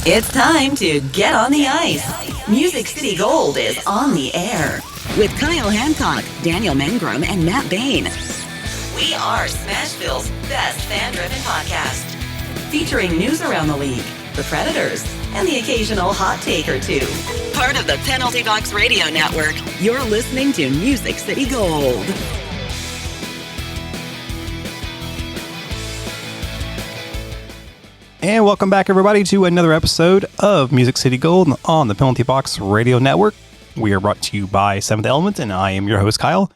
It's time to get on the ice. Music City Gold is on the air with Kyle Hancock, Daniel Mangrum, and Matt Bain. We are Smashville's best fan-driven podcast, featuring news around the league, the Predators, and the occasional hot take or two. Part of the Penalty Box Radio Network, you're listening to Music City Gold. And welcome back, everybody, to another episode of Music City Gold on the Penalty Box Radio Network. We are brought to you by Seventh Element, and I am your host, Kyle.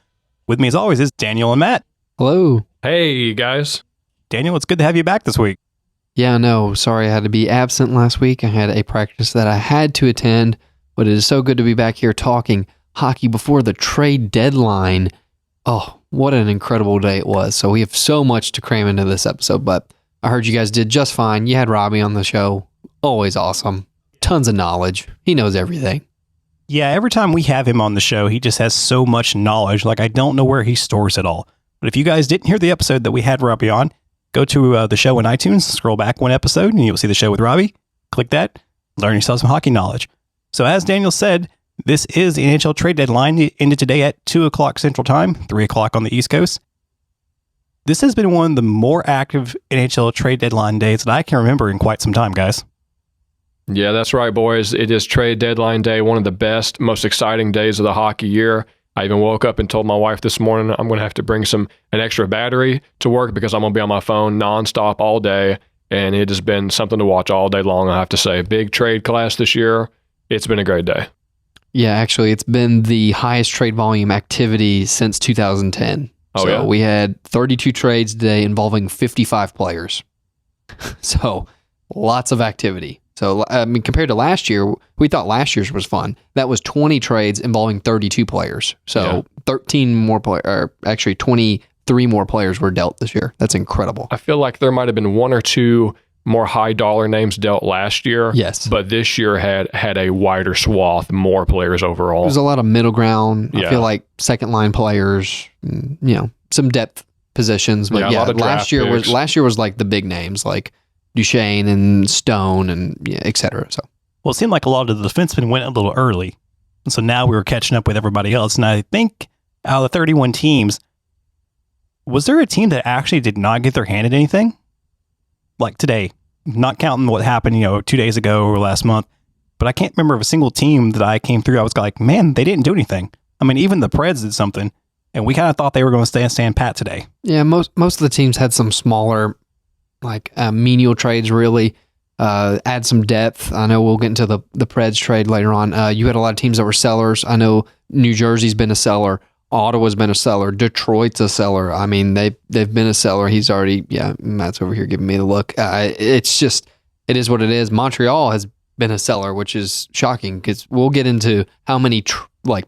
With me, as always, is Daniel and Matt. Hello. Hey, guys. Daniel, it's good to have you back this week. Yeah, no, sorry I had to be absent last week. I had a practice that I had to attend, but it is so good to be back here talking hockey before the trade deadline. Oh, what an incredible day it was. So we have so much to cram into this episode, but I heard you guys did just fine. You had Robbie on the show. Always awesome. Tons of knowledge. He knows everything. Yeah, every time we have him on the show, he just has so much knowledge. Like, I don't know where he stores it all. But if you guys didn't hear the episode that we had Robbie on, go to the show in iTunes, scroll back one episode, and you'll see the show with Robbie. Click that, learn yourself some hockey knowledge. So as Daniel said, this is the NHL trade deadline. It ended today at 2 o'clock Central Time, 3 o'clock on the East Coast. This has been one of the more active NHL trade deadline days that I can remember in quite some time, guys. Yeah, that's right, boys. It is trade deadline day, one of the best, most exciting days of the hockey year. I even woke up and told my wife this morning I'm going to have to bring an extra battery to work because I'm going to be on my phone nonstop all day, and it has been something to watch all day long, I have to say. Big trade class this year. It's been a great day. Yeah, actually, it's been the highest trade volume activity since 2010. Oh, so yeah. We had 32 trades today involving 55 players. So lots of activity. So, I mean, compared to last year, we thought last year's was fun. That was 20 trades involving 32 players. So 13 more players, or actually 23 more players were dealt this year. That's incredible. I feel like there might have been one or two more high dollar names dealt last year. Yes. But this year had a wider swath, more players overall. There's a lot of middle ground. Yeah. I feel like second line players, some depth positions. But a lot of last year was like the big names like Duchesne and Stone and et cetera. So, Well, it seemed like a lot of the defensemen went a little early. And so now we were catching up with everybody else. And I think out of the 31 teams, was there a team that actually did not get their hand in anything? Like today, not counting what happened, 2 days ago or last month. But I can't remember of a single team that I came through. I was like, man, they didn't do anything. I mean, even the Preds did something. And we kind of thought they were going to stand pat today. yeah, most of the teams had some smaller, like menial trades, really. Add some depth. I know we'll get into the Preds trade later on. You had a lot of teams that were sellers. I know New Jersey's been a seller. Ottawa's been a seller. Detroit's a seller. I mean, they've been a seller. He's already, Matt's over here giving me the look. It's just, it is what it is. Montreal has been a seller, which is shocking because we'll get into how many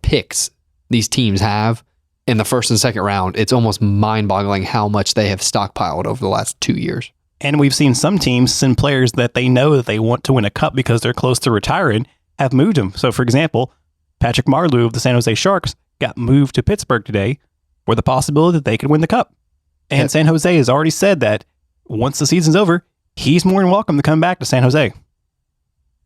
picks these teams have in the first and second round. It's almost mind-boggling how much they have stockpiled over the last 2 years. And we've seen some teams send players that they know that they want to win a cup because they're close to retiring, have moved them. So, for example, Patrick Marleau of the San Jose Sharks got moved to Pittsburgh today with the possibility that they could win the cup. And San Jose has already said that once the season's over, he's more than welcome to come back to San Jose.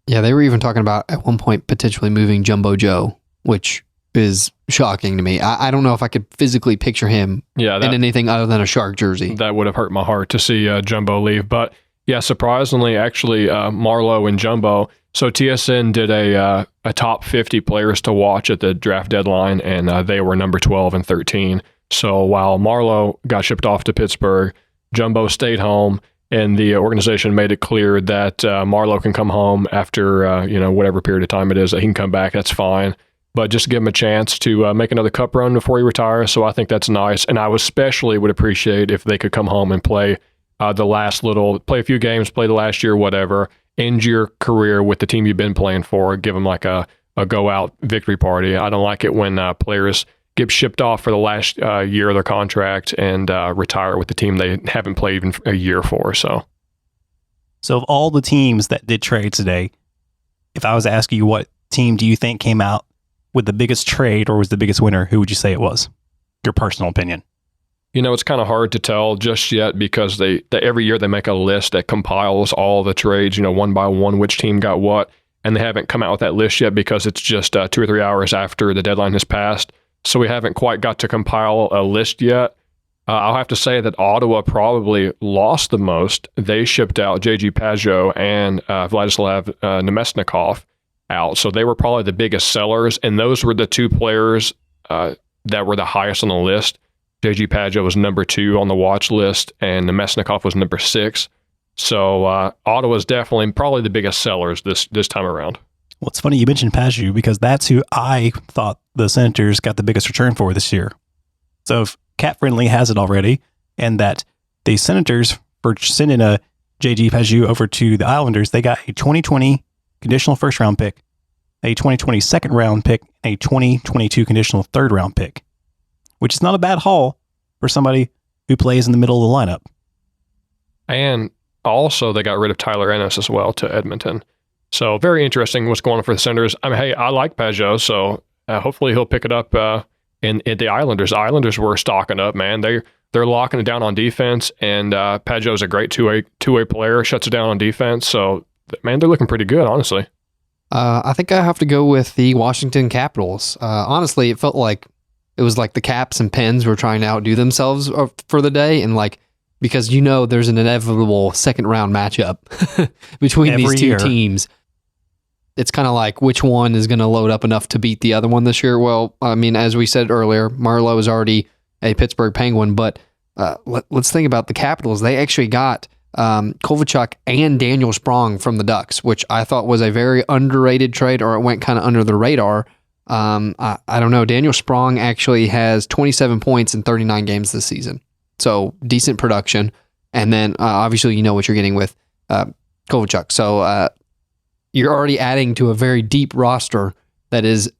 Yeah, they were even talking about at one point potentially moving Jumbo Joe, which is shocking to me. I don't know if I could physically picture him in anything other than a Shark jersey. That would have hurt my heart to see Jumbo leave. But yeah, surprisingly, actually, Marleau and Jumbo. So TSN did a top 50 players to watch at the draft deadline, and they were number 12 and 13. So while Marleau got shipped off to Pittsburgh, Jumbo stayed home, and the organization made it clear that Marleau can come home after whatever period of time it is that he can come back. That's fine. But just give him a chance to make another cup run before he retires. So I think that's nice. And I especially would appreciate if they could come home and play play a few games, play the last year, whatever, end your career with the team you've been playing for, give them like a go out victory party. I don't like it when players get shipped off for the last year of their contract and retire with the team they haven't played even a year for. So of all the teams that did trade today, if I was to ask you what team do you think came out with the biggest trade or was the biggest winner, who would you say it was? Your personal opinion. It's kind of hard to tell just yet because they every year they make a list that compiles all the trades, one by one, which team got what, and they haven't come out with that list yet because it's just 2 or 3 hours after the deadline has passed. So we haven't quite got to compile a list yet. I'll have to say that Ottawa probably lost the most. They shipped out J.G. Pageau and Vladislav Nemesnikov out. So they were probably the biggest sellers, and those were the two players that were the highest on the list. J.G. Pageau was number 2 on the watch list, and Nemesnikov was number 6. So Ottawa's definitely probably the biggest sellers this time around. Well, it's funny you mentioned Pageau because that's who I thought the Senators got the biggest return for this year. So if Cap Friendly has it already, and that the Senators, for sending a J.G. Pageau over to the Islanders, they got a 2020 conditional first round pick, a 2020 second round pick, and a 2022 conditional third round pick, which is not a bad haul for somebody who plays in the middle of the lineup. And also they got rid of Tyler Ennis as well to Edmonton. So very interesting what's going on for the Senators. I mean, hey, I like Pageau, so hopefully he'll pick it up in the Islanders. Islanders were stocking up, man. They're locking it down on defense, and Pageau's a great two-way player, shuts it down on defense. So, man, they're looking pretty good, honestly. I think I have to go with the Washington Capitals. Honestly, it felt like it was like the Caps and Pens were trying to outdo themselves for the day, and because there's an inevitable second-round matchup between Every these two year. teams. It's kind of like which one is going to load up enough to beat the other one this year. Well, I mean, as we said earlier, Marleau is already a Pittsburgh Penguin, but let's think about the Capitals. They actually got Kovalchuk and Daniel Sprong from the Ducks, which I thought was a very underrated trade, or it went kind of under the radar. I don't know. Daniel Sprong actually has 27 points in 39 games this season. So decent production. And then obviously you know what you're getting with Kovalchuk. So you're already adding to a very deep roster that is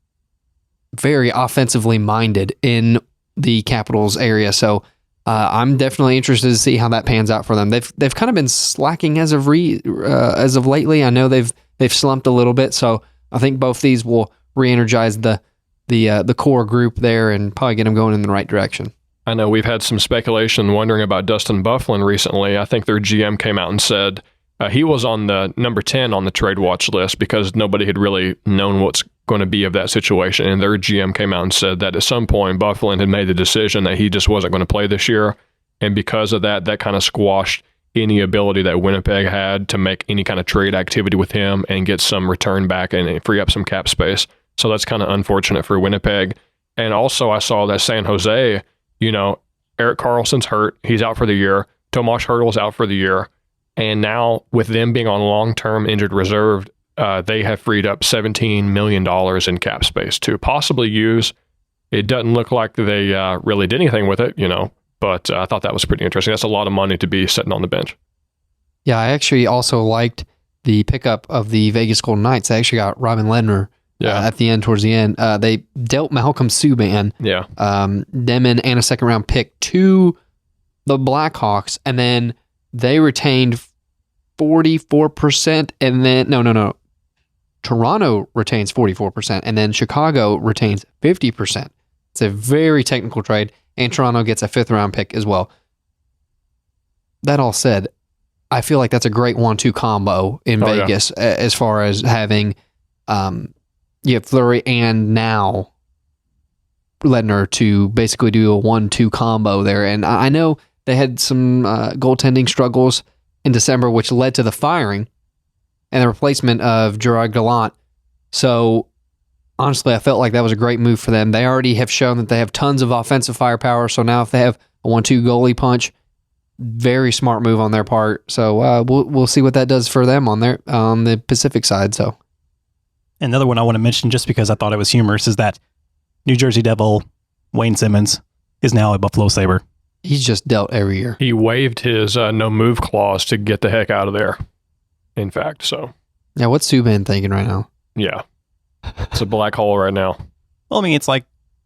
very offensively minded in the Capitals area. So I'm definitely interested to see how that pans out for them. They've kind of been slacking as of lately. I know they've slumped a little bit. So I think both these will re-energize the core group there and probably get them going in the right direction. I know we've had some speculation wondering about Dustin Byfuglien recently. I think their GM came out and said he was on the number 10 on the trade watch list because nobody had really known what's going to be of that situation. And their GM came out and said that at some point Byfuglien had made the decision that he just wasn't going to play this year. And because of that kind of squashed any ability that Winnipeg had to make any kind of trade activity with him and get some return back and free up some cap space. So that's kind of unfortunate for Winnipeg. And also I saw that San Jose, Erik Karlsson's hurt. He's out for the year. Tomas Hertl's out for the year. And now with them being on long-term injured reserve, they have freed up $17 million in cap space to possibly use. It doesn't look like they really did anything with it, but I thought that was pretty interesting. That's a lot of money to be sitting on the bench. Yeah, I actually also liked the pickup of the Vegas Golden Knights. They actually got Robin Lehner at the end, towards the end. They dealt Malcolm Subban, Demon, and a second-round pick to the Blackhawks, and then they retained 44%, and then no. Toronto retains 44%, and then Chicago retains 50%. It's a very technical trade, and Toronto gets a 5th-round pick as well. That all said, I feel like that's a great 1-2 combo in Vegas as far as having Fleury and now Ledner to basically do a 1-2 combo there. And I know they had some goaltending struggles in December, which led to the firing and the replacement of Gerard Gallant. So honestly, I felt like that was a great move for them. They already have shown that they have tons of offensive firepower. So now if they have a 1-2 goalie punch, very smart move on their part. So we'll see what that does for them on the Pacific side. So another one I want to mention, just because I thought it was humorous, is that New Jersey Devil Wayne Simmons is now a Buffalo Sabre. He's just dealt every year. He waived his no move clause to get the heck out of there. In fact, so yeah, what's Subban thinking right now? Yeah, it's a black hole right now. Well, I mean, it's like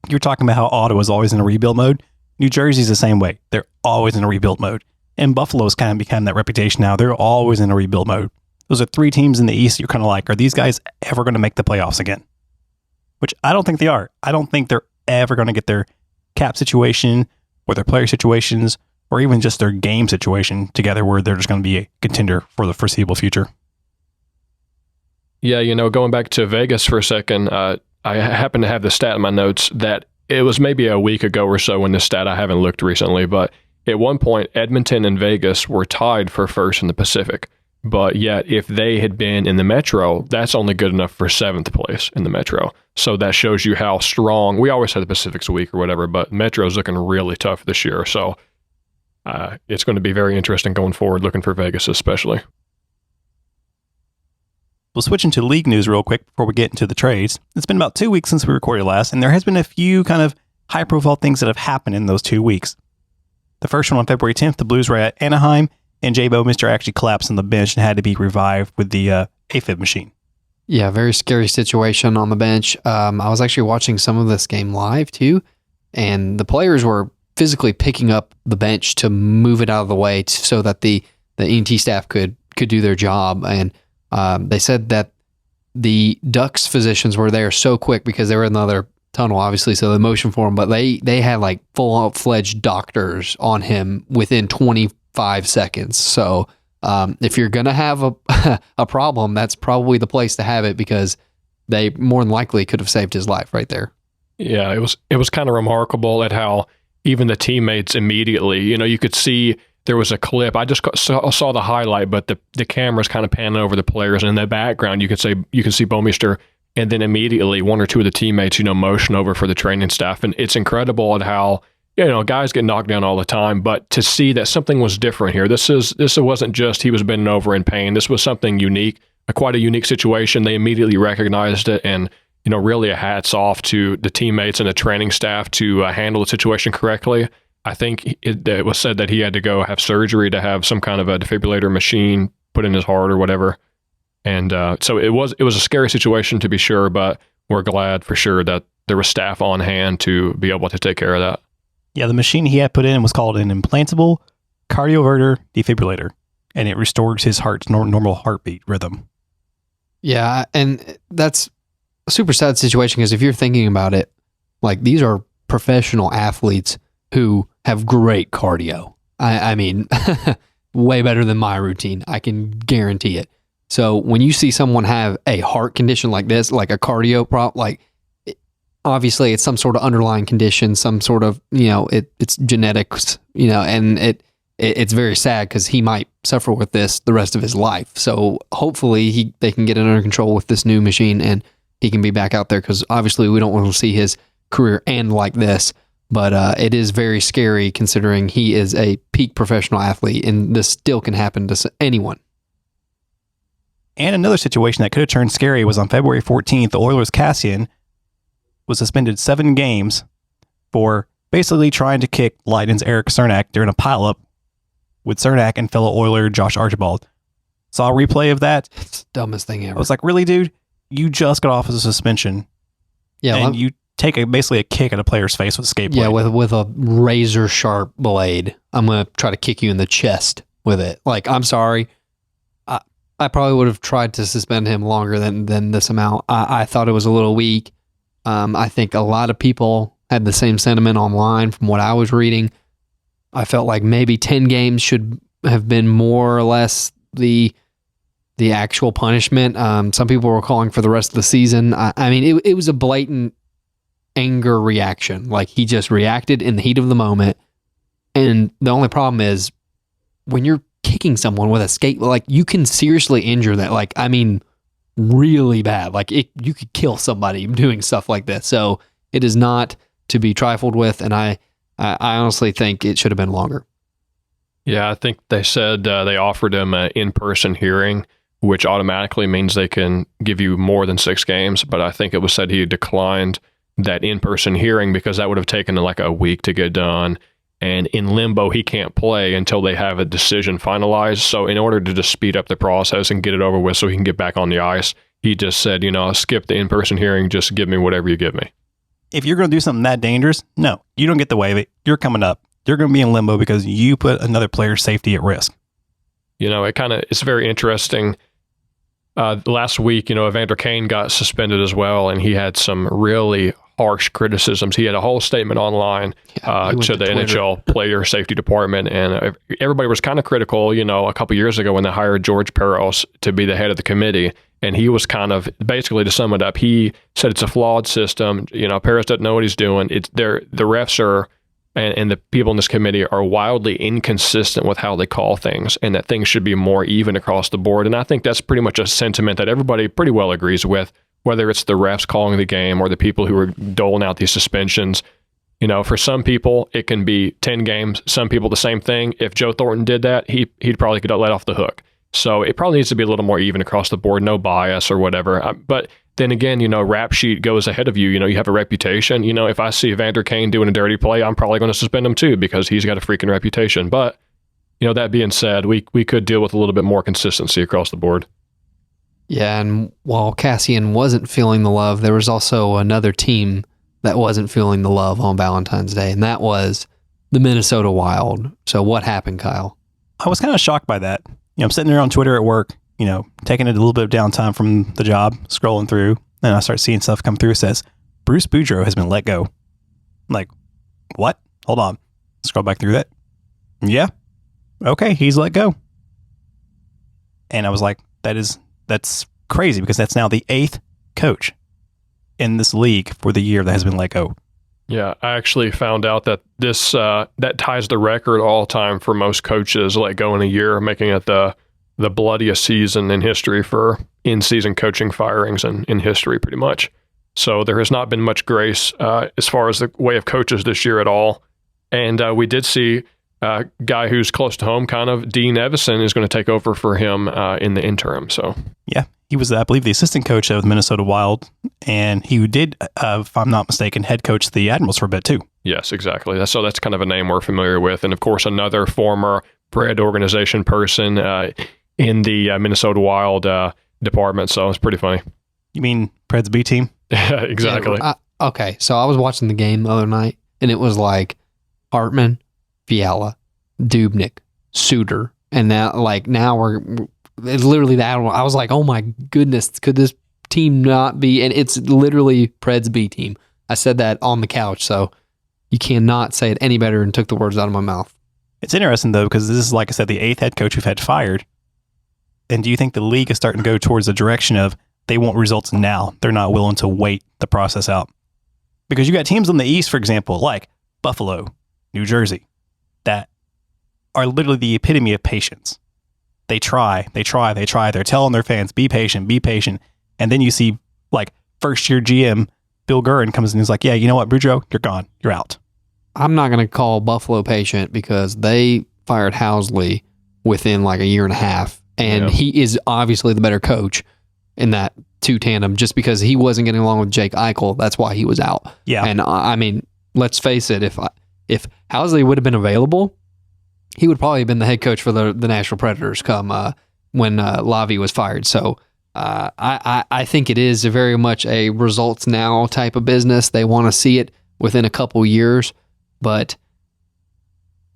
you're talking about how Ottawa's always in a rebuild mode. New Jersey's the same way. They're always in a rebuild mode. And Buffalo's kind of become that reputation now. They're always in a rebuild mode. Those are 3 teams in the East you're kind of like, are these guys ever going to make the playoffs again? Which I don't think they are. I don't think they're ever going to get their cap situation or their player situations, or even just their game situation together where they're just going to be a contender for the foreseeable future. Yeah, going back to Vegas for a second, I happen to have the stat in my notes that it was maybe a week ago or so when this stat, I haven't looked recently, but at one point, Edmonton and Vegas were tied for first in the Pacific. But yet, if they had been in the Metro, that's only good enough for 7th place in the Metro. So that shows you how strong, we always had the Pacific's weak or whatever, but Metro's looking really tough this year. So it's going to be very interesting going forward, looking for Vegas especially. We'll switch into league news real quick before we get into the trades. It's been about 2 weeks since we recorded last, and there has been a few kind of high-profile things that have happened in those 2 weeks. The first one on February 10th, the Blues were at Anaheim, and J. Bouwmeester actually collapsed on the bench and had to be revived with the AFib machine. Yeah, very scary situation on the bench. I was actually watching some of this game live too, and the players were physically picking up the bench to move it out of the way so that the ENT staff could do their job. And they said that the Ducks physicians were there so quick because they were in the other tunnel, obviously, so the motion for him, but they had like full-fledged doctors on him within 25 seconds. So if you're going to have a problem, that's probably the place to have it because they more than likely could have saved his life right there. Yeah, it was kind of remarkable at how even the teammates immediately, you could see there was a clip. I just saw the highlight, but the camera's kind of panning over the players, and in the background you can see Bouwmeester, and then immediately one or two of the teammates, motion over for the training staff. And it's incredible at how, guys get knocked down all the time, but to see that something was different here. This wasn't just he was bending over in pain. This was something unique, quite a unique situation. They immediately recognized it, and really a hats off to the teammates and the training staff to handle the situation correctly. I think it was said that he had to go have surgery to have some kind of a defibrillator machine put in his heart or whatever. And so it was a scary situation to be sure, but we're glad for sure that there was staff on hand to be able to take care of that. Yeah, the machine he had put in was called an implantable cardioverter defibrillator, and it restores his heart's normal heartbeat rhythm. Yeah, and that's a super sad situation because if you're thinking about it, like these are professional athletes who have great cardio. I mean, way better than my routine. I can guarantee it. So when you see someone have a heart condition like this, like a cardio problem, obviously it's some sort of underlying condition, some sort of, it's genetics, and it's very sad because he might suffer with this the rest of his life. So hopefully they can get it under control with this new machine and he can be back out there because obviously we don't want to see his career end like this. But it is very scary considering he is a peak professional athlete and this still can happen to anyone. And another situation that could have turned scary was on February 14th, the Oilers' Cassian was suspended 7 games for basically trying to kick Leiden's Eric Cernak during a pileup with Cernak and fellow Oiler Josh Archibald. Saw a replay of that. It's the dumbest thing ever. I was like, really, dude? You just got off as a suspension. Yeah. And you take basically a kick at a player's face with a skate blade. Yeah, with a razor sharp blade. I'm going to try to kick you in the chest with it. Like, I'm sorry. I probably would have tried to suspend him longer than this amount. I thought it was a little weak. I think a lot of people had the same sentiment online from what I was reading. I felt like maybe 10 games should have been more or less the actual punishment. Some people were calling for the rest of the season. I mean, it was a blatant anger reaction. Like he just reacted in the heat of the moment. And the only problem is when you're kicking someone with a skate, like you can seriously injure that. Like, I mean, really bad. Like you could kill somebody doing stuff like this. So it is not to be trifled with. And I honestly think it should have been longer. Yeah, I think they said they offered him an in-person hearing, which automatically means they can give you more than 6 games. But I think it was said he declined that in-person hearing because that would have taken like a week to get done. And in limbo, he can't play until they have a decision finalized. So in order to just speed up the process and get it over with so he can get back on the ice, he just said, skip the in-person hearing, just give me whatever you give me. If you're going to do something that dangerous, no, you don't get the way of it. You're coming up. You're going to be in limbo because you put another player's safety at risk. It's very interesting. Last week, Evander Kane got suspended as well, and he had some really harsh criticisms. He had a whole statement online to the NHL player safety department, and everybody was kind of critical, a couple years ago when they hired George Peros to be the head of the committee. And he was kind of, basically to sum it up, he said it's a flawed system. Peros doesn't know what he's doing. The refs are, and the people in this committee are wildly inconsistent with how they call things, and that things should be more even across the board. And I think that's pretty much a sentiment that everybody pretty well agrees with, whether it's the refs calling the game or the people who are doling out these suspensions. For some people, it can be 10 games. Some people, the same thing. If Joe Thornton did that, he'd probably get let off the hook. So it probably needs to be a little more even across the board, no bias or whatever. But then again, rap sheet goes ahead of you. You have a reputation. If I see Evander Kane doing a dirty play, I'm probably going to suspend him too because he's got a freaking reputation. But, that being said, we could deal with a little bit more consistency across the board. Yeah, and while Cassian wasn't feeling the love, there was also another team that wasn't feeling the love on Valentine's Day, and that was the Minnesota Wild. So what happened, Kyle? I was kind of shocked by that. I'm sitting there on Twitter at work, taking a little bit of downtime from the job, scrolling through, and I start seeing stuff come through that says, Bruce Boudreau has been let go. I'm like, what? Hold on. Scroll back through that. Yeah. Okay, he's let go. And I was like, that's crazy because that's now the 8th coach in this league for the year that has been let go. Yeah, I actually found out that this that ties the record all time for most coaches let go in a year, making it the bloodiest season in history for in-season coaching firings in history, pretty much. So there has not been much grace as far as the way of coaches this year at all. And we did see a guy who's close to home, kind of, Dean Evison, is going to take over for him in the interim. So yeah, he was, I believe, the assistant coach of the Minnesota Wild, and he did, if I'm not mistaken, head coach the Admirals for a bit too. Yes, exactly. So that's kind of a name we're familiar with. And of course, another former Pred organization person in the Minnesota Wild department. So it's pretty funny. You mean Pred's B team? Exactly. Yeah, okay, so I was watching the game the other night, and it was like Hartman, Fiala, Dubnyk, Suter, and now it's literally the Admiral. I was like, oh my goodness, could this team not be? And it's literally Pred's B team. I said that on the couch, so you cannot say it any better and took the words out of my mouth. It's interesting, though, because this is, like I said, the 8th head coach we've had fired. And do you think the league is starting to go towards the direction of they want results now? They're not willing to wait the process out. Because you got teams in the East, for example, like Buffalo, New Jersey, that are literally the epitome of patience. They try. They're telling their fans, be patient. And then you see, like, first-year GM Bill Guerin comes in and is like, yeah, you know what, Boudreau, you're gone. You're out. I'm not going to call Buffalo patient because they fired Housley within like a year and a half. And he is obviously the better coach in that two tandem just because he wasn't getting along with Jake Eichel. That's why he was out. Yeah. And I mean, let's face it, if Housley would have been available, he would probably have been the head coach for the Nashville Predators come when Lavi was fired. So I think it is very much a results now type of business. They want to see it within a couple years, but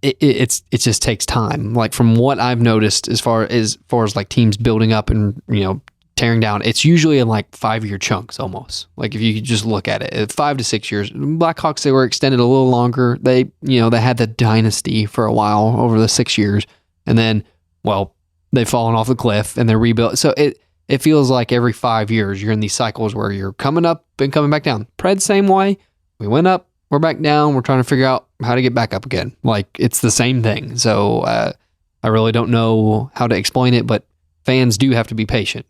it just takes time. Like from what I've noticed, as far as like teams building up and tearing down, it's usually in like 5-year chunks almost. Like if you could just look at it, 5 to 6 years. Blackhawks, they were extended a little longer. They had the dynasty for a while over the 6 years, and then they've fallen off the cliff and they're rebuilt. So it feels like every 5 years you're in these cycles where you're coming up and coming back down. Preds same way. We went up, we're back down. We're trying to figure out how to get back up again. Like it's the same thing. So I really don't know how to explain it, but fans do have to be patient.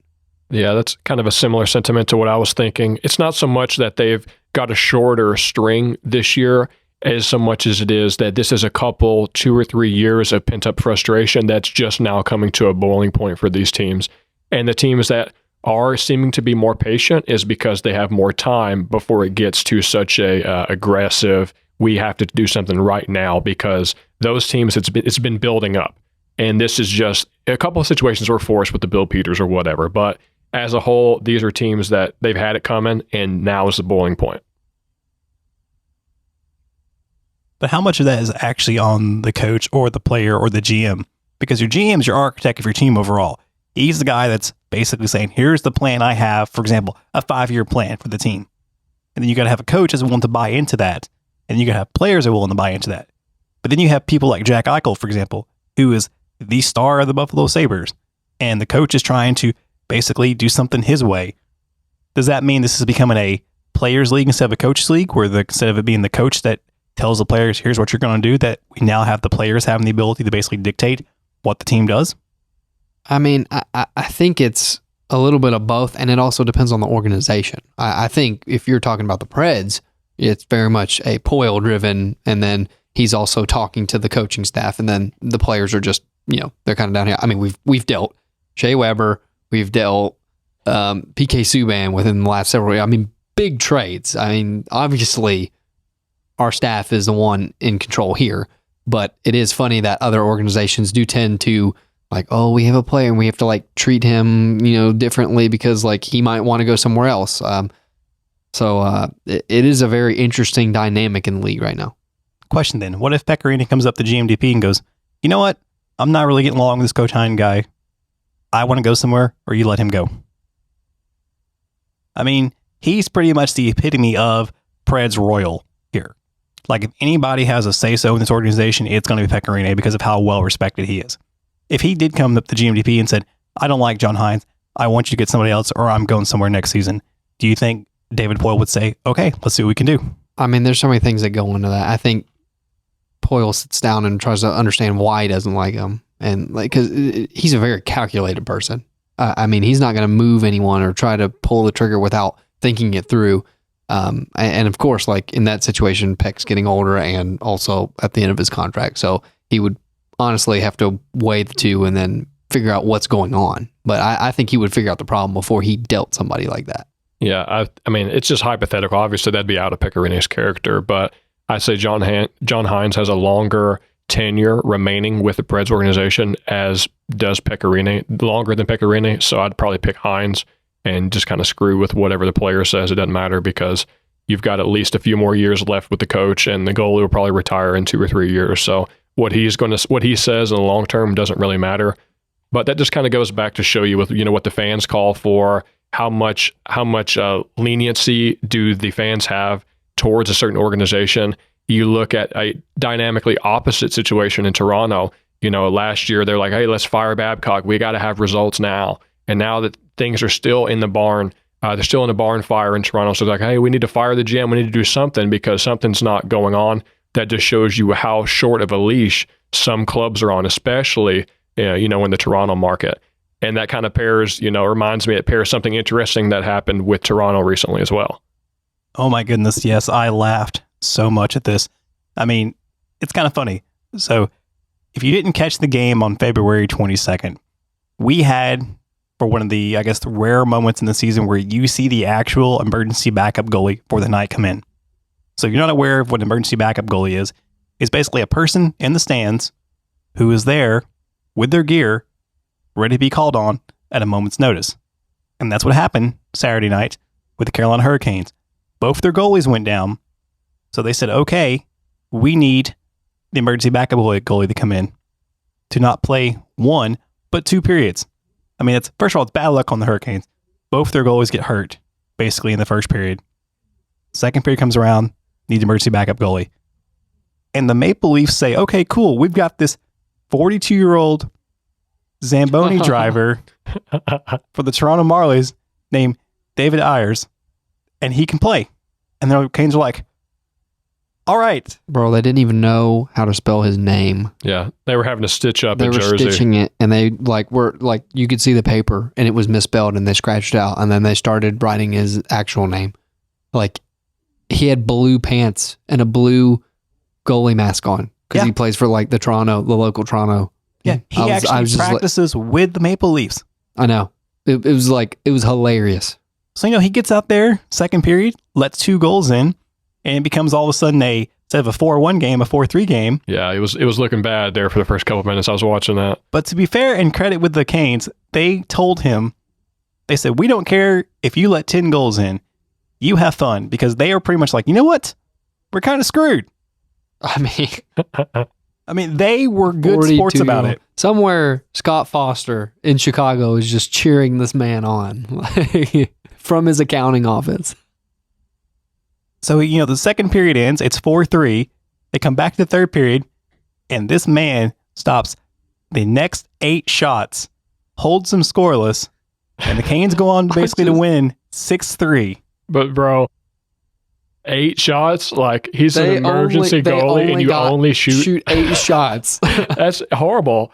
Yeah, that's kind of a similar sentiment to what I was thinking. It's not so much that they've got a shorter string this year as so much as it is that this is a couple, 2 or 3 years of pent-up frustration that's just now coming to a boiling point for these teams. And the teams that are seeming to be more patient is because they have more time before it gets to such a aggressive, we have to do something right now, because those teams, it's been building up. And this is just a couple of situations were forced with the Bill Peters or whatever. But as a whole, these are teams that they've had it coming, and now is the boiling point. But how much of that is actually on the coach or the player or the GM? Because your GM is your architect of your team overall. He's the guy that's basically saying, here's the plan I have, for example, a 5-year plan for the team. And then you got to have a coach that's willing to buy into that. And you got to have players that are willing to buy into that. But then you have people like Jack Eichel, for example, who is the star of the Buffalo Sabres. And the coach is trying to basically do something his way. Does that mean this is becoming a players league instead of a coaches league, where instead of it being the coach that tells the players, here's what you're going to do, that we now have the players having the ability to basically dictate what the team does? I mean, I think it's a little bit of both, and it also depends on the organization. I think if you're talking about the Preds, it's very much a Poyle driven, and then he's also talking to the coaching staff, and then the players are just, they're kind of down here. I mean, we've dealt Shea Weber, we've dealt PK Subban within the last several years. I mean, big trades. I mean, obviously, our staff is the one in control here, but it is funny that other organizations do tend to like, oh, we have a player and we have to like treat him, differently because like he might want to go somewhere else. So it is a very interesting dynamic in the league right now. Question then, what if Pecorino comes up to GMDP and goes, you know what? I'm not really getting along with this Coach Hein guy. I want to go somewhere, or you let him go. I mean, he's pretty much the epitome of Preds Royal here. Like, if anybody has a say-so in this organization, it's going to be Pecorino because of how well respected he is. If he did come up to GMDP and said, I don't like John Hines, I want you to get somebody else, or I'm going somewhere next season, do you think David Poyle would say, okay, let's see what we can do? I mean, there's so many things that go into that. I think Poyle sits down and tries to understand why he doesn't like him. And like, because he's a very calculated person. I mean, he's not going to move anyone or try to pull the trigger without thinking it through. And of course, like in that situation, Peck's getting older and also at the end of his contract. So he would honestly have to weigh the two and then figure out what's going on. But I think he would figure out the problem before he dealt somebody like that. Yeah, I mean, it's just hypothetical. Obviously, that'd be out of Pecorino's character, but I say John Hines has a longer tenure remaining with the Preds organization, as does Pecorino, longer than Pecorino. So I'd probably pick Hines and just kind of screw with whatever the player says. It doesn't matter because you've got at least a few more years left with the coach, and the goalie will probably retire in 2 or 3 years. So what he says in the long term doesn't really matter. But that just kind of goes back to show you with what the fans call for, how much leniency do the fans have towards a certain organization. You look at a dynamically opposite situation in Toronto. Last year they're like, hey, let's fire Babcock. We got to have results now. And now that things are still in the barn, they're still in a barn fire in Toronto. So they're like, hey, we need to fire the GM. We need to do something because something's not going on. That just shows you how short of a leash some clubs are on, especially, in the Toronto market. And that kind of reminds me, it pairs something interesting that happened with Toronto recently as well. Oh my goodness, yes, I laughed so much at this. I mean, it's kind of funny. So if you didn't catch the game on February 22nd, we had, for one of the, the rare moments in the season where you see the actual emergency backup goalie for the night come in. So if you're not aware of what an emergency backup goalie is, it's basically a person in the stands who is there with their gear, ready to be called on at a moment's notice. And that's what happened Saturday night with the Carolina Hurricanes. Both their goalies went down. So they said, okay, we need the emergency backup goalie to come in to not play 1, but 2 periods. I mean, first of all, it's bad luck on the Hurricanes. Both their goalies get hurt, basically, in the first period. Second period comes around, need emergency backup goalie. And the Maple Leafs say, okay, cool, we've got this 42-year-old Zamboni driver for the Toronto Marlies named David Ayers, and he can play. And the Canes are like, all right. Bro, they didn't even know how to spell his name. Yeah, they were having to stitch up a jersey. They were stitching it, and they were you could see the paper, and it was misspelled, and they scratched it out, and then they started writing his actual name. Like, he had blue pants and a blue goalie mask on because he plays for the local Toronto. Yeah, he actually practices with the Maple Leafs. I know. It was hilarious. So, he gets out there, second period, lets 2 goals in, and it becomes all of a sudden instead of a 4-1 game, a 4-3 game. Yeah, it was looking bad there for the first couple of minutes. I was watching that. But to be fair and credit with the Canes, they told him, they said, we don't care if you let 10 goals in. You have fun, because they are pretty much like, you know what? We're kind of screwed. I mean, they were good sports about it. Somewhere, Scott Foster in Chicago is just cheering this man on from his accounting office. So, the second period ends. It's 4-3. They come back to the third period, and this man stops the next 8 shots, holds them scoreless, and the Canes go on basically to win 6-3. But, bro, 8 shots? Like, he's an emergency goalie, and you only shoot 8 shots. That's horrible.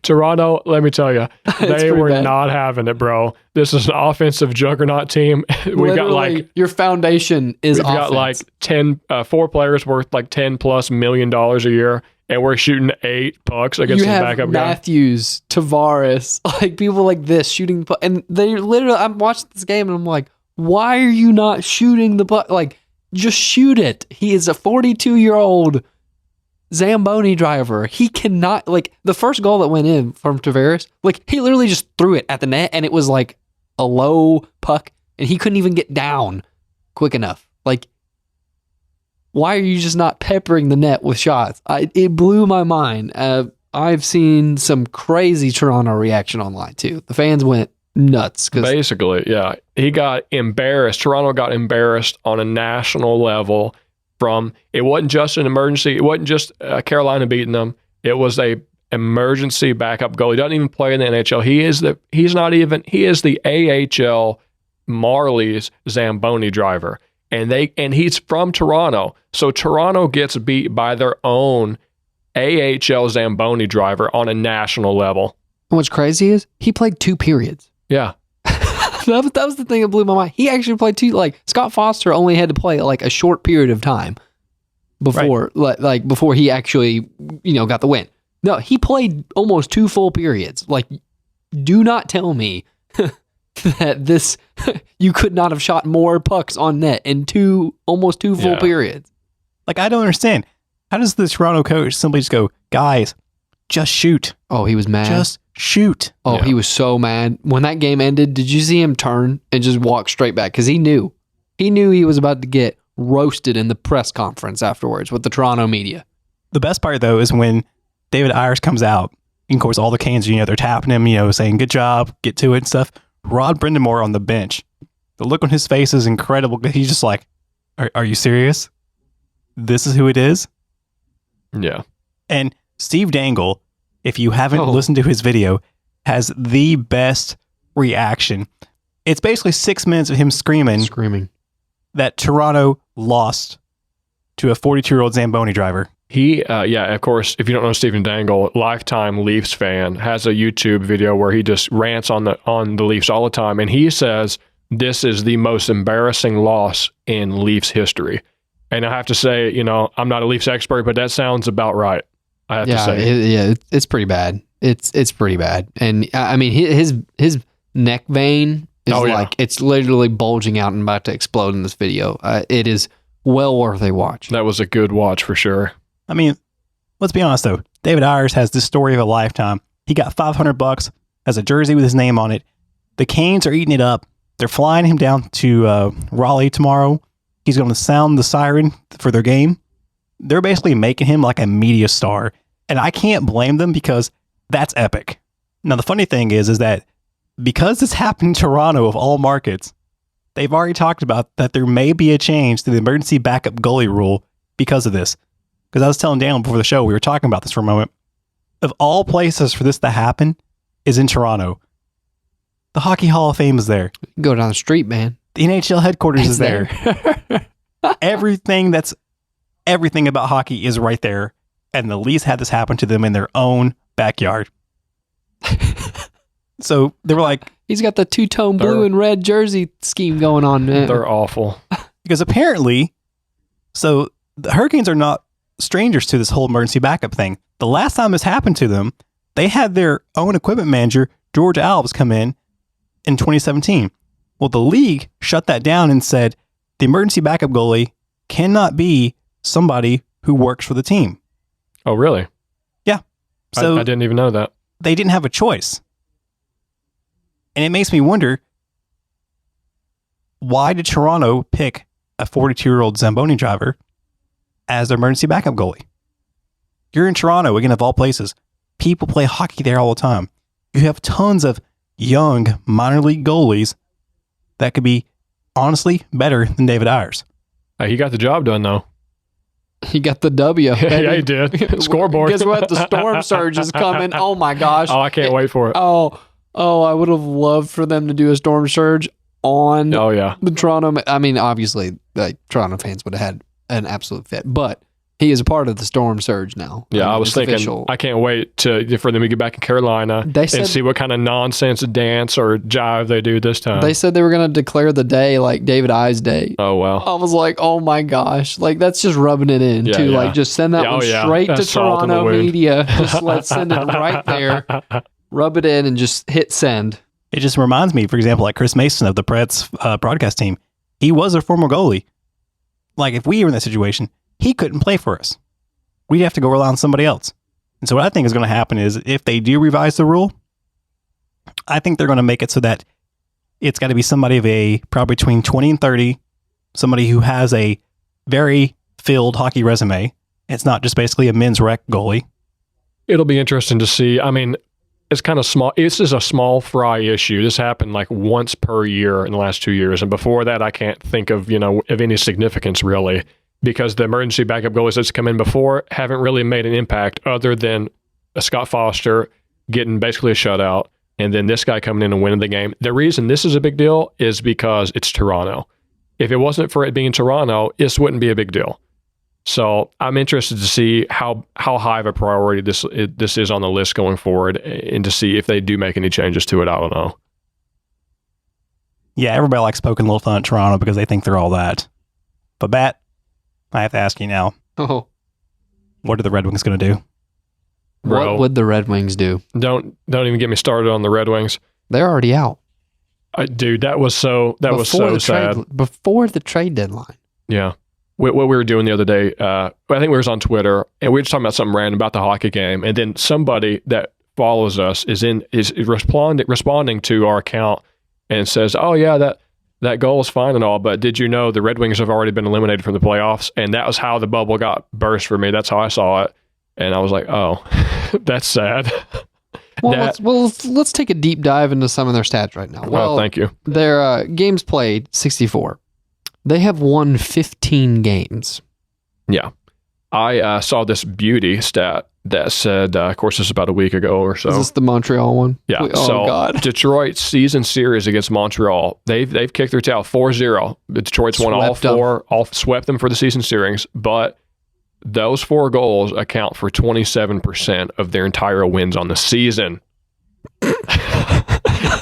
Toronto, let me tell you, they were not having it, bro. This is an offensive juggernaut team. We've got like your foundation is offense. Got like 4 players worth like $10+ million a year, and we're shooting 8 pucks against the backup guy. Matthews, Tavares, like people like this shooting, and they literally. I'm watching this game and I'm like, why are you not shooting the puck? Like, just shoot it. He is a 42-year-old Zamboni driver. He cannot, like, the first goal that went in from Tavares, like, he literally just threw it at the net, and it was like a low puck, and he couldn't even get down quick enough. Like, why are you just not peppering the net with shots? It blew my mind. I've seen some crazy Toronto reaction online too. The fans went nuts. Basically, yeah. He got embarrassed. Toronto got embarrassed on a national level. It wasn't just an emergency. It wasn't just Carolina beating them. It was a emergency backup goal. He doesn't even play in the NHL. He is the AHL Marlies Zamboni driver. And he's from Toronto. So Toronto gets beat by their own AHL Zamboni driver on a national level. What's crazy is he played 2 periods. Yeah. That was the thing that blew my mind. He actually played 2. Like, Scott Foster only had to play like a short period of time before, like before he actually, got the win. No, he played almost 2 full periods. Like, do not tell me that you could not have shot more pucks on net in almost 2 full periods. Like, I don't understand. How does the Toronto coach simply just go, guys, just shoot? Oh, he was mad. Just shoot. Oh, yeah. He was so mad. When that game ended, did you see him turn and just walk straight back? Because he knew he was about to get roasted in the press conference afterwards with the Toronto media. The best part, though, is when David Ayres comes out. And of course, all the Canes, they're tapping him, saying, good job, get to it and stuff. Rod Brindamore on the bench. The look on his face is incredible. He's just like, are you serious? This is who it is? Yeah. And Steve Dangle, if you haven't listened to his video, has the best reaction. It's basically 6 minutes of him screaming that Toronto lost to a 42-year-old Zamboni driver. He, of course, if you don't know Stephen Dangle, lifetime Leafs fan, has a YouTube video where he just rants on the Leafs all the time, and he says this is the most embarrassing loss in Leafs history. And I have to say, I'm not a Leafs expert, but that sounds about right. I have to say, it's pretty bad. It's pretty bad, and I mean his neck vein is it's literally bulging out and about to explode in this video. It is well worth a watch. That was a good watch for sure. I mean, let's be honest though. David Ayres has this story of a lifetime. He got $500, has a jersey with his name on it. The Canes are eating it up. They're flying him down to Raleigh tomorrow. He's going to sound the siren for their game. They're basically making him like a media star. And I can't blame them because that's epic. Now, the funny thing is that because this happened in Toronto of all markets, they've already talked about that there may be a change to the emergency backup goalie rule because of this. Because I was telling Daniel before the show, we were talking about this for a moment. Of all places for this to happen is in Toronto. The Hockey Hall of Fame is there. Go down the street, man. The NHL headquarters is there. Everything about hockey is right there. And the Leafs had this happen to them in their own backyard. So they were like... He's got the 2-tone blue and red jersey scheme going on, man. They're awful. Because apparently... So the Hurricanes are not strangers to this whole emergency backup thing. The last time this happened to them, they had their own equipment manager, George Alves, come in 2017. Well, the league shut that down and said the emergency backup goalie cannot be somebody who works for the team. Oh, really? Yeah. So I didn't even know that. They didn't have a choice. And it makes me wonder, why did Toronto pick a 42-year-old Zamboni driver as their emergency backup goalie? You're in Toronto, again, of all places. People play hockey there all the time. You have tons of young minor league goalies that could be honestly better than David Ayers. He got the job done, though. He got the W. Yeah, he did. Scoreboard. Guess what? The storm surge is coming. Oh my gosh. Oh, I can't wait for it. Oh, I would have loved for them to do a storm surge on the Toronto. I mean, obviously, like Toronto fans would have had an absolute fit, but he is a part of the storm surge now. Yeah, I was thinking, official. I can't wait for them to get back in Carolina and see what kind of nonsense dance or jive they do this time. They said they were going to declare the day like David Ayers Day. Oh, wow. I was like, oh my gosh. Like, that's just rubbing it in, too. Like, just send that one straight to Toronto media. Just let's send it right there. Rub it in and just hit send. It just reminds me, for example, like Chris Mason of the Preds broadcast team. He was a former goalie. Like, if we were in that situation, he couldn't play for us. We'd have to go rely on somebody else. And so what I think is going to happen is if they do revise the rule, I think they're going to make it so that it's got to be somebody of probably between 20 and 30, somebody who has a very filled hockey resume. It's not just basically a men's rec goalie. It'll be interesting to see. I mean, it's kind of small. This is a small fry issue. This happened like once per year in the last 2 years. And before that, I can't think of any significance really. Because the emergency backup goalies that's come in before haven't really made an impact other than Scott Foster getting basically a shutout and then this guy coming in and winning the game. The reason this is a big deal is because it's Toronto. If it wasn't for it being Toronto, this wouldn't be a big deal. So I'm interested to see how high of a priority this is on the list going forward and to see if they do make any changes to it. I don't know. Yeah, everybody likes poking a little fun at Toronto because they think they're all that. But Matt, I have to ask you now. Oh, what are the Red Wings going to do? Bro, what would the Red Wings do? Don't even get me started on the Red Wings. They're already out. Dude, that was so sad. Before the trade deadline. Yeah. What we were doing the other day, I think we were on Twitter, and we were just talking about something random about the hockey game, and then somebody that follows us is responding to our account and says, "Oh yeah, that goal is fine and all, but did you know the Red Wings have already been eliminated from the playoffs?" And that was how the bubble got burst for me. That's how I saw it. And I was like, oh, that's sad. Well, let's take a deep dive into some of their stats right now. Well, thank you. Their games played, 64. They have won 15 games. Yeah. I saw this beauty stat that said, of course, this is about a week ago or so. Is this the Montreal one? Yeah. Oh, God. Detroit's season series against Montreal, they've kicked their tail 4-0. Detroit's won all four, swept them for the season series, but those 4 goals account for 27% of their entire wins on the season.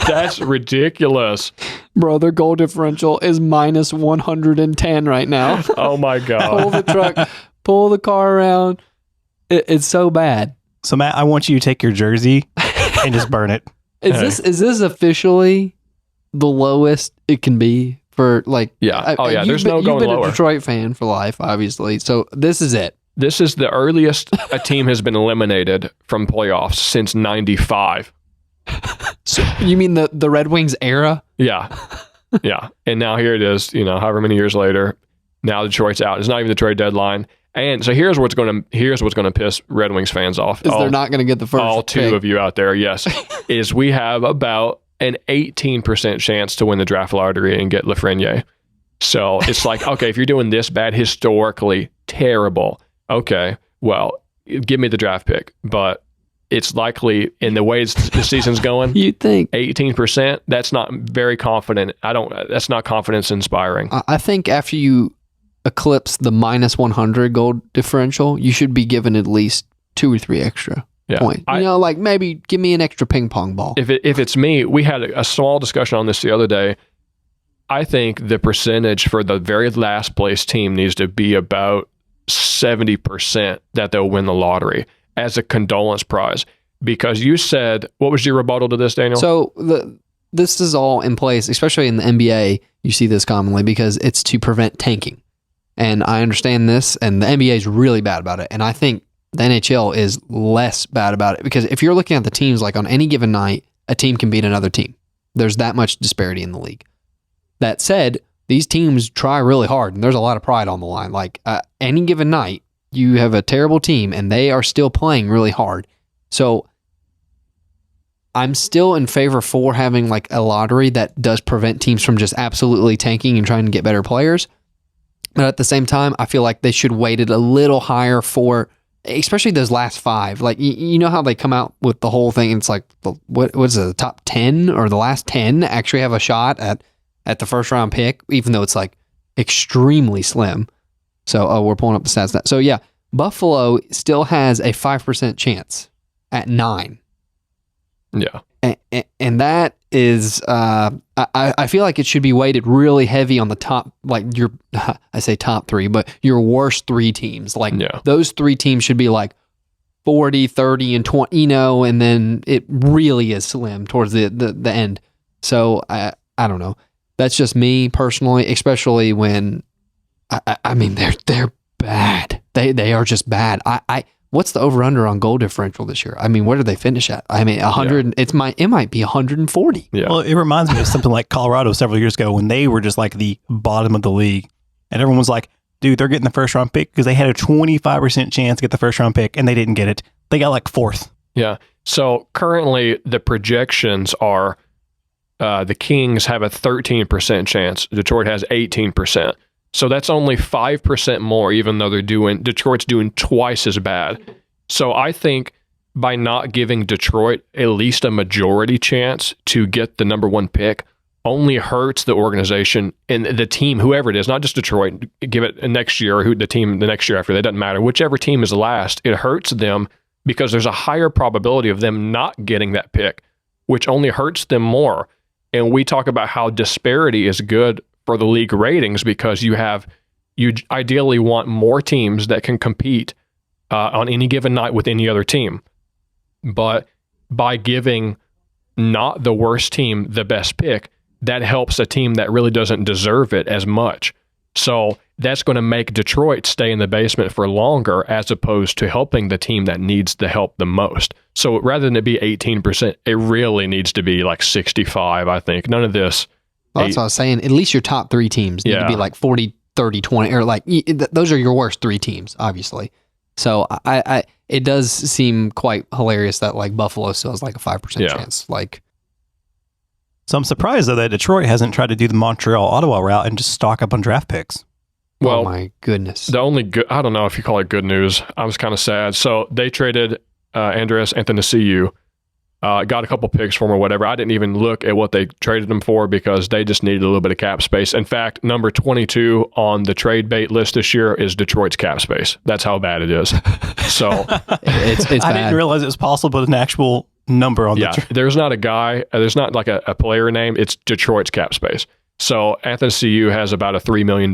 That's ridiculous. Bro, their goal differential is minus 110 right now. Oh, my God. Pull the truck, pull the car around. It's so bad. So, Matt, I want you to take your jersey and just burn it. Is this officially the lowest it can be for like? Yeah. There's no going lower. You've been a Detroit fan for life, obviously. So this is it. This is the earliest a team has been eliminated from playoffs since '95. So you mean the Red Wings era? Yeah. Yeah. And now here it is, however many years later, now Detroit's out. It's not even the trade deadline. And so here's what's going to piss Red Wings fans off. They're not going to get the first all pick. 2 of you out there, yes, is we have about an 18% chance to win the draft lottery and get Lafreniere. So it's like, okay, if you're doing this bad, historically terrible, okay, well, give me the draft pick. But it's likely in the way the season's going, you'd think 18%, that's not very confident. That's not confidence inspiring. I think after you eclipse the minus 100 goal differential, you should be given at least 2 or 3 extra points. Like maybe give me an extra ping pong ball. If it's me, we had a small discussion on this the other day. I think the percentage for the very last place team needs to be about 70% that they'll win the lottery as a condolence prize. Because you said, what was your rebuttal to this, Daniel? So this is all in place, especially in the NBA. You see this commonly because it's to prevent tanking. And I understand this, and the NBA is really bad about it. And I think the NHL is less bad about it because if you're looking at the teams, like on any given night, a team can beat another team. There's that much disparity in the league. That said, these teams try really hard, and there's a lot of pride on the line. Like any given night, you have a terrible team, and they are still playing really hard. So I'm still in favor for having like a lottery that does prevent teams from just absolutely tanking and trying to get better players. But at the same time, I feel like they should weight it a little higher for, especially those last 5. Like, you know how they come out with the whole thing, and it's like, what is it, the top 10 or the last 10 actually have a shot at the first round pick, even though it's like extremely slim. So, we're pulling up the stats now. So, yeah, Buffalo still has a 5% chance at 9. Yeah. And that is, I feel like it should be weighted really heavy on the top, like I say top 3, but your worst 3 teams. Like those 3 teams should be like 40, 30, and 20, and then it really is slim towards the end. So I don't know. That's just me personally, especially when, I mean, they're bad. They are just bad. What's the over-under on goal differential this year? I mean, where do they finish at? I mean, 100. Yeah. It might be 140. Yeah. Well, it reminds me of something like Colorado several years ago when they were just like the bottom of the league, and everyone was like, "Dude, they're getting the first round pick," because they had a 25% chance to get the first round pick, and they didn't get it. They got like 4th. Yeah. So currently, the projections are the Kings have a 13% chance. Detroit has 18%. So that's only 5% more, even though Detroit's doing twice as bad. So I think by not giving Detroit at least a majority chance to get the number 1 pick only hurts the organization and the team, whoever it is, not just Detroit. Give it next year, or the team the next year after. That doesn't matter. Whichever team is last, it hurts them because there's a higher probability of them not getting that pick, which only hurts them more. And we talk about how disparity is good for the league ratings because you ideally want more teams that can compete on any given night with any other team. But by giving not the worst team the best pick, that helps a team that really doesn't deserve it as much. So that's going to make Detroit stay in the basement for longer as opposed to helping the team that needs the help the most. So rather than it be 18%, it really needs to be like 65, I think. None of this. Well, that's what I was saying. At least your top 3 teams need to be like 40, 30, 20, or like those are your worst 3 teams, obviously. So it does seem quite hilarious that like Buffalo still has like a 5% chance. Like, so I'm surprised though that Detroit hasn't tried to do the Montreal-Ottawa route and just stock up on draft picks. Well, oh my goodness. The only good, I don't know if you call it good news. I was kind of sad. So they traded Andreas Anthony, got a couple picks for him or whatever. I didn't even look at what they traded him for because they just needed a little bit of cap space. In fact, number 22 on the trade bait list this year is Detroit's cap space. That's how bad it is. So it's bad. I didn't realize it was possible with an actual number on there's not a guy, there's not like a player name. It's Detroit's cap space. So Anthony CU has about a $3 million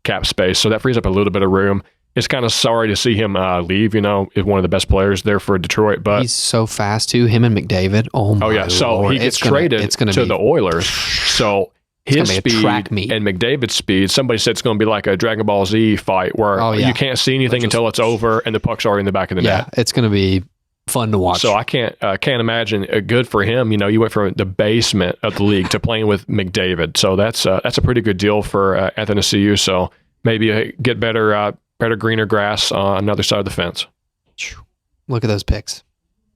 cap space. So that frees up a little bit of room. It's kind of sorry to see him leave, is one of the best players there for Detroit. But he's so fast too, him and McDavid. Oh my Lord. So he gets traded to the Oilers. So his speed and McDavid's speed, somebody said it's going to be like a Dragon Ball Z fight where you can't see anything until it's over and the puck's already in the back of the net. Yeah, it's going to be fun to watch. So I can't imagine. Good for him. You went from the basement of the league to playing with McDavid. So that's a pretty good deal for Anthony CU. So maybe get better greener grass on another side of the fence. Look at those picks.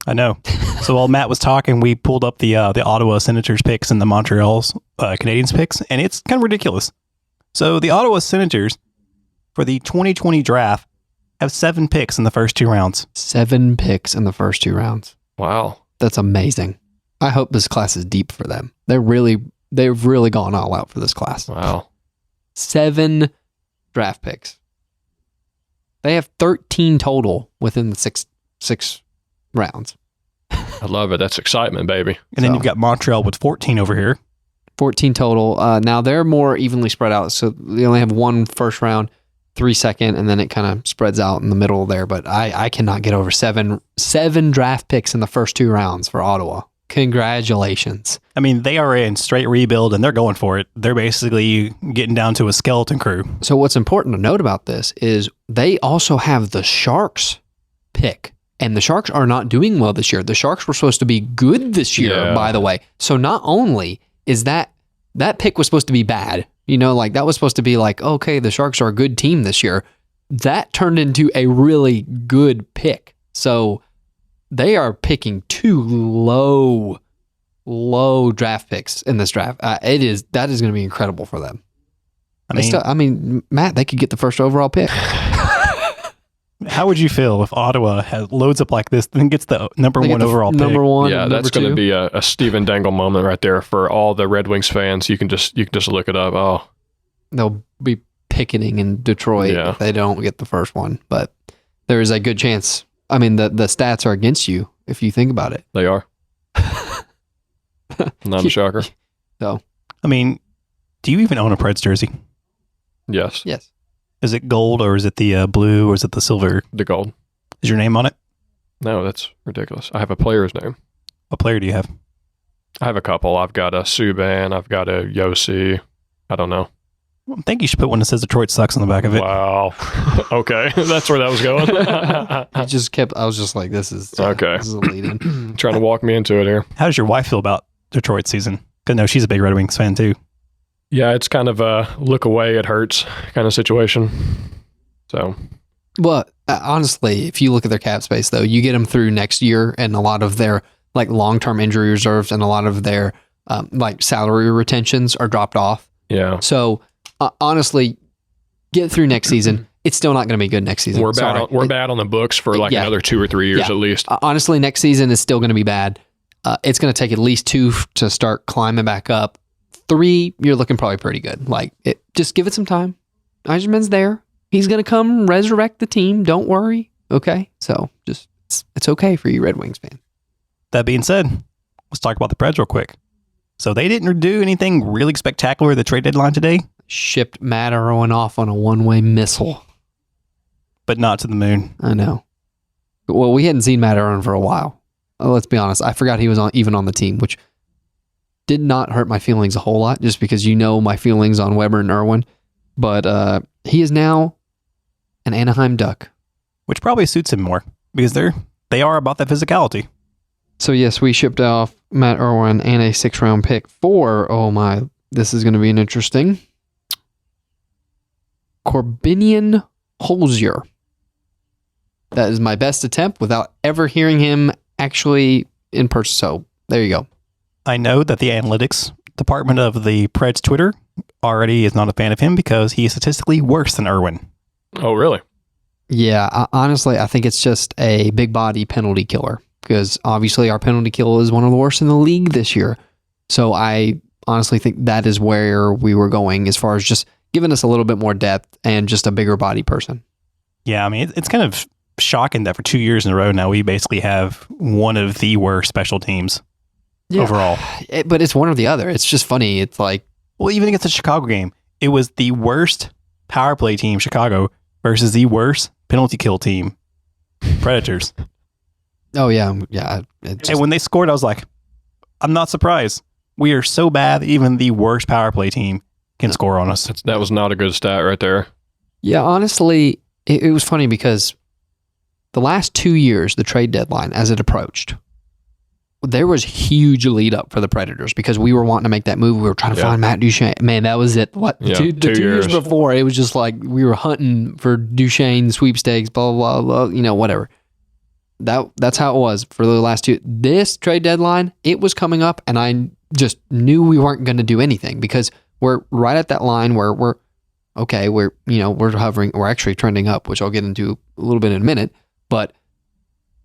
I know. So while Matt was talking, we pulled up the Ottawa Senators picks and the Montreal's Canadiens picks, and it's kind of ridiculous. So the Ottawa Senators for the 2020 draft have 7 picks in the first 2 rounds. 7 picks in the first 2 rounds. Wow. That's amazing. I hope this class is deep for them. They've really gone all out for this class. Wow. 7 draft picks. They have 13 total within the six rounds. I love it. That's excitement, baby. And then you've got Montreal with 14 over here. 14 total. Now they're more evenly spread out. So they only have 1 first round, 3 second, and then it kind of spreads out in the middle there. But I cannot get over 7 draft picks in the first 2 rounds for Ottawa. Congratulations. I mean, they are in straight rebuild and they're going for it. They're basically getting down to a skeleton crew. So what's important to note about this is they also have the Sharks pick. And the Sharks are not doing well this year. The Sharks were supposed to be good this year, by the way. So not only is that pick was supposed to be bad, that was supposed to be like, okay, the Sharks are a good team this year. That turned into a really good pick. So they are picking 2 low draft picks in this draft. That is going to be incredible for them. I mean, Matt, they could get the first overall pick. How would you feel if Ottawa loads up like this, then gets the number 1 overall pick? Number 1, yeah, that's going to be a Steven Dangle moment right there for all the Red Wings fans. You can just look it up. Oh, they'll be picketing in Detroit if they don't get the first one. But there is a good chance. I mean, the stats are against you if you think about it. They are. Not a shocker. So, I mean, do you even own a Preds jersey? Yes. Yes. Is it gold or is it the blue or is it the silver? The gold. Is your name on it? No, that's ridiculous. I have a player's name. What player do you have? I have a couple. I've got a Subban. I've got a Yossi. I don't know. I think you should put one that says Detroit sucks on the back of it. Wow. Okay. That's where that was going. I was just like, this is okay. This is a lead in. Trying to walk me into it here. How does your wife feel about Detroit season? Because no, she's a big Red Wings fan too. Yeah, it's kind of a look away, it hurts kind of situation. So, well, honestly, if you look at their cap space, though, you get them through next year, and a lot of their like long-term injury reserves and a lot of their like salary retentions are dropped off. Yeah. So, honestly, get through next season. It's still not going to be good next season. We're bad on the books for like another 2 or 3 years at least. Honestly, next season is still going to be bad. It's going to take at least 2 to start climbing back up. 3, you're looking probably pretty good. Like, just give it some time. Eiserman's there. He's going to come resurrect the team. Don't worry. Okay? So, just it's okay for you Red Wings fans. That being said, let's talk about the Preds real quick. So, they didn't do anything really spectacular at the trade deadline today. Shipped Matt Irwin off on a one-way missile. But not to the moon. I know. Well, we hadn't seen Matt Irwin for a while. Let's be honest. I forgot he was even on the team, which did not hurt my feelings a whole lot, just because you know my feelings on Weber and Irwin. But he is now an Anaheim Duck. Which probably suits him more, because they are about that physicality. So yes, we shipped off Matt Irwin and a 6th-round pick for, this is going to be an interesting, Corbinian Holzier. That is my best attempt without ever hearing him actually in person. So there you go. I know that the analytics department of the Preds Twitter already is not a fan of him because he is statistically worse than Irwin. Oh, really? Yeah, honestly, I think it's just a big body penalty killer, because obviously our penalty kill is one of the worst in the league this year. So I honestly think that is where we were going, as far as just giving us a little bit more depth and just a bigger body person. Yeah, I mean, it's kind of shocking that for 2 years in a row now we basically have one of the worst special teams overall. But it's one or the other. It's just funny. It's like, well, even against the Chicago game, it was the worst power play team, Chicago, versus the worst penalty kill team, Predators. Oh, yeah. And when they scored, I was like, I'm not surprised. We are so bad that even the worst power play team can score on us. That was not a good stat right there. Yeah, honestly, it was funny because the last 2 years, the trade deadline, as it approached, there was huge lead up for the Predators because we were wanting to make that move. We were trying to find Matt Duchene. Man, that was it. What? Yeah, the 2 years before, it was just like we were hunting for Duchene sweepstakes, blah, blah, blah, whatever. That's how it was for the last 2. This trade deadline, it was coming up, and I just knew we weren't going to do anything because we're right at that line where we're hovering. We're actually trending up, which I'll get into a little bit in a minute. But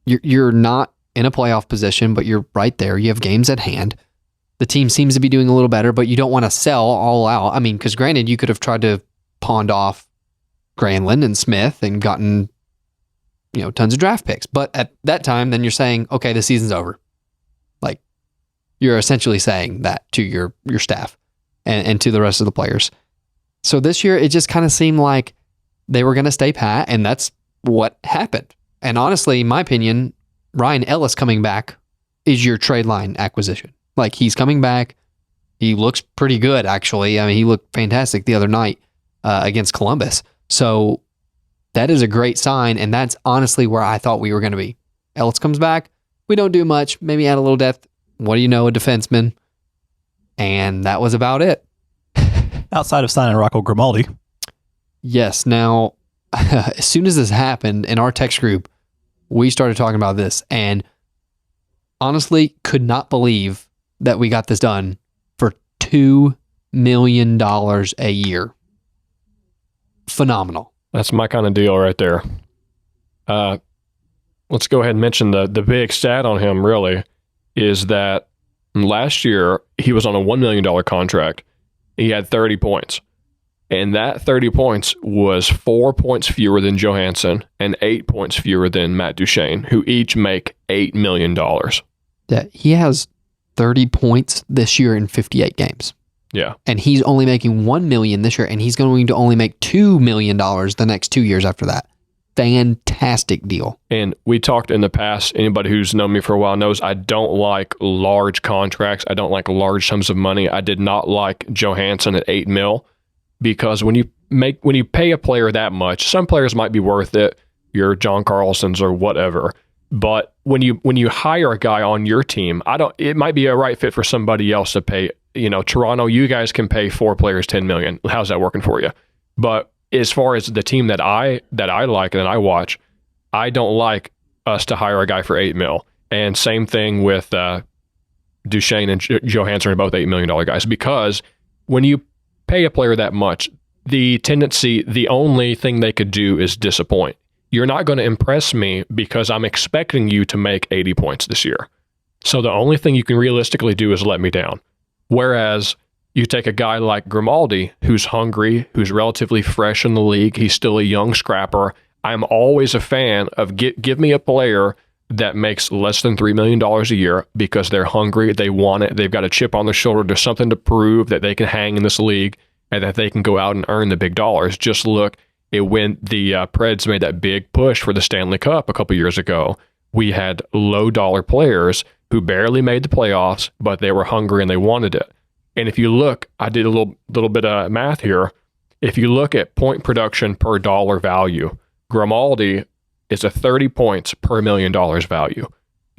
you're not in a playoff position, but you're right there. You have games at hand. The team seems to be doing a little better, but you don't want to sell all out. I mean, because granted, you could have tried to pawn off Granlund and Smith and gotten, tons of draft picks. But at that time, then you're saying, okay, the season's over. Like, you're essentially saying that to your staff and to the rest of the players. So this year, it just kind of seemed like they were going to stay pat, and that's what happened. And honestly, in my opinion, Ryan Ellis coming back is your trade line acquisition. Like, he's coming back. He looks pretty good, actually. I mean, he looked fantastic the other night against Columbus. So that is a great sign, and that's honestly where I thought we were going to be. Ellis comes back. We don't do much. Maybe add a little depth. What do you know, a defenseman? And that was about it. Outside of signing Rocco Grimaldi. Yes. Now, as soon as this happened in our text group, we started talking about this, and honestly could not believe that we got this done for $2 million a year. Phenomenal. That's my kind of deal right there. Let's go ahead and mention the big stat on him, really, is that last year he was on a $1 million contract. He had 30 points. And that 30 points was 4 points fewer than Johansson and 8 points fewer than Matt Duchene, who each make $8 million. Yeah, he has 30 points this year in 58 games. Yeah. And he's only making $1 million this year, and he's going to only make $2 million the next 2 years after that. Fantastic deal. And we talked in the past, anybody who's known me for a while knows I don't like large contracts. I don't like large sums of money. I did not like Johansson at $8 million. Because when you pay a player that much, some players might be worth it, your John Carlsons or whatever. But when you hire a guy on your team, it might be a right fit for somebody else to pay. Toronto, you guys can pay 4 players $10 million. How's that working for you? But as far as the team that I like and that I watch, I don't like us to hire a guy for $8 million. And same thing with Duchene and Johansson are both $8 million guys, because when you pay a player that much, the only thing they could do is disappoint. You're not going to impress me because I'm expecting you to make 80 points this year. So the only thing you can realistically do is let me down. Whereas you take a guy like Grimaldi, who's hungry, who's relatively fresh in the league, he's still a young scrapper. I'm always a fan of give me a player that makes less than $3 million a year because they're hungry, they want it, they've got a chip on their shoulder, there's something to prove that they can hang in this league and that they can go out and earn the big dollars. Just look at when the Preds made that big push for the Stanley Cup a couple years ago. We had low-dollar players who barely made the playoffs, but they were hungry and they wanted it. And if you look, I did a little bit of math here. If you look at point production per dollar value, Grimaldi is a 30 points per $1 million value.